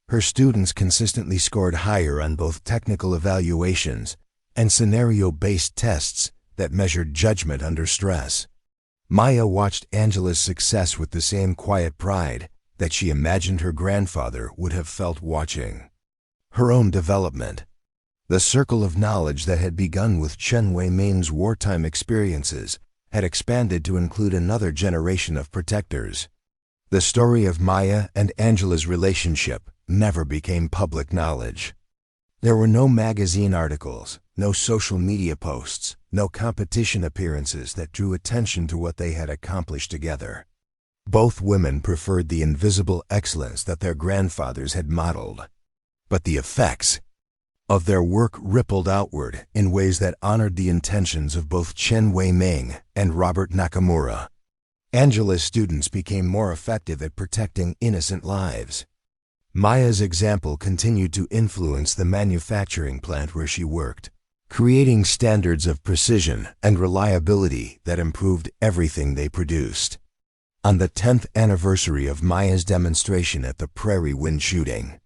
Her students consistently scored higher on both technical evaluations and scenario-based tests that measured judgment under stress. Maya watched Angela's success with the same quiet pride that she imagined her grandfather would have felt watching her own development. The circle of knowledge that had begun with Chen Wei-ming's wartime experiences had expanded to include another generation of protectors. The story of Maya and Angela's relationship never became public knowledge. There were no magazine articles, no social media posts, no competition appearances that drew attention to what they had accomplished together. Both women preferred the invisible excellence that their grandfathers had modeled. But the effects of their work rippled outward in ways that honored the intentions of both Chen Wei-ming and Robert Nakamura. Angela's students became more effective at protecting innocent lives. Maya's example continued to influence the manufacturing plant where she worked, creating standards of precision and reliability that improved everything they produced. On the 10th anniversary of Maya's demonstration at the Prairie Wind Shooting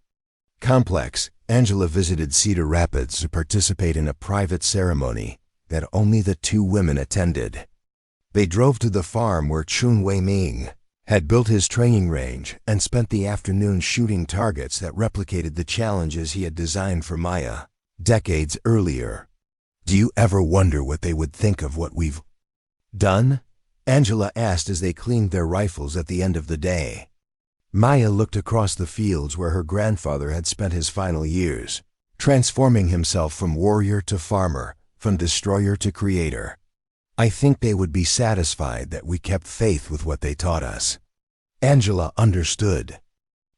Complex, Angela visited Cedar Rapids to participate in a private ceremony that only the 2 women attended. They drove to the farm where Chen Wei-ming had built his training range and spent the afternoon shooting targets that replicated the challenges he had designed for Maya decades earlier. Do you ever wonder what they would think of what we've done? Angela asked as they cleaned their rifles at the end of the day. Maya looked across the fields where her grandfather had spent his final years, transforming himself from warrior to farmer, from destroyer to creator. I think they would be satisfied that we kept faith with what they taught us. Angela understood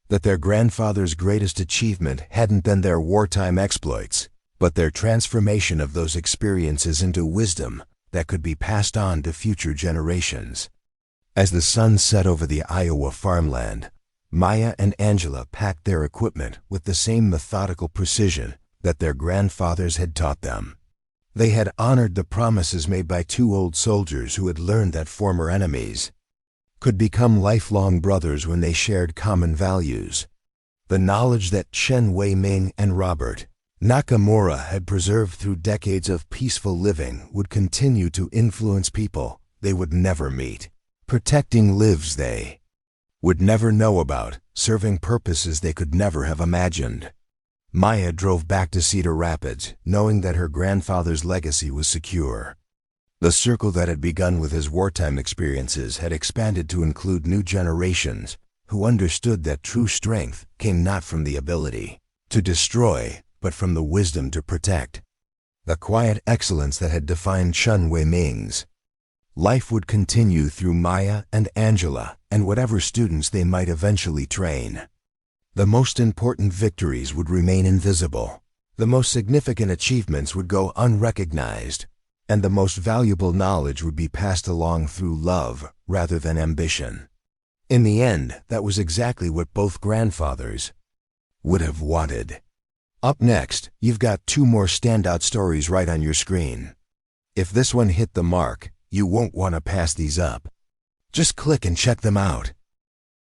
that their grandfather's greatest achievement hadn't been their wartime exploits, but their transformation of those experiences into wisdom that could be passed on to future generations. As the sun set over the Iowa farmland, Maya and Angela packed their equipment with the same methodical precision that their grandfathers had taught them. They had honored the promises made by 2 old soldiers who had learned that former enemies could become lifelong brothers when they shared common values. The knowledge that Chen Wei-ming and Robert Nakamura had preserved through decades of peaceful living would continue to influence people they would never meet. protecting lives they would never know about, serving purposes they could never have imagined. Maya drove back to Cedar Rapids, knowing that her grandfather's legacy was secure. The circle that had begun with his wartime experiences had expanded to include new generations who understood that true strength came not from the ability to destroy, but from the wisdom to protect. The quiet excellence that had defined Chun Wei-Ming's life would continue through Maya and Angela and whatever students they might eventually train. The most important victories would remain invisible. The most significant achievements would go unrecognized, and the most valuable knowledge would be passed along through love rather than ambition. In the end, that was exactly what both grandfathers would have wanted. Up next, you've got 2 more standout stories right on your screen. If this one hit the mark, you won't want to pass these up. Just click and check them out.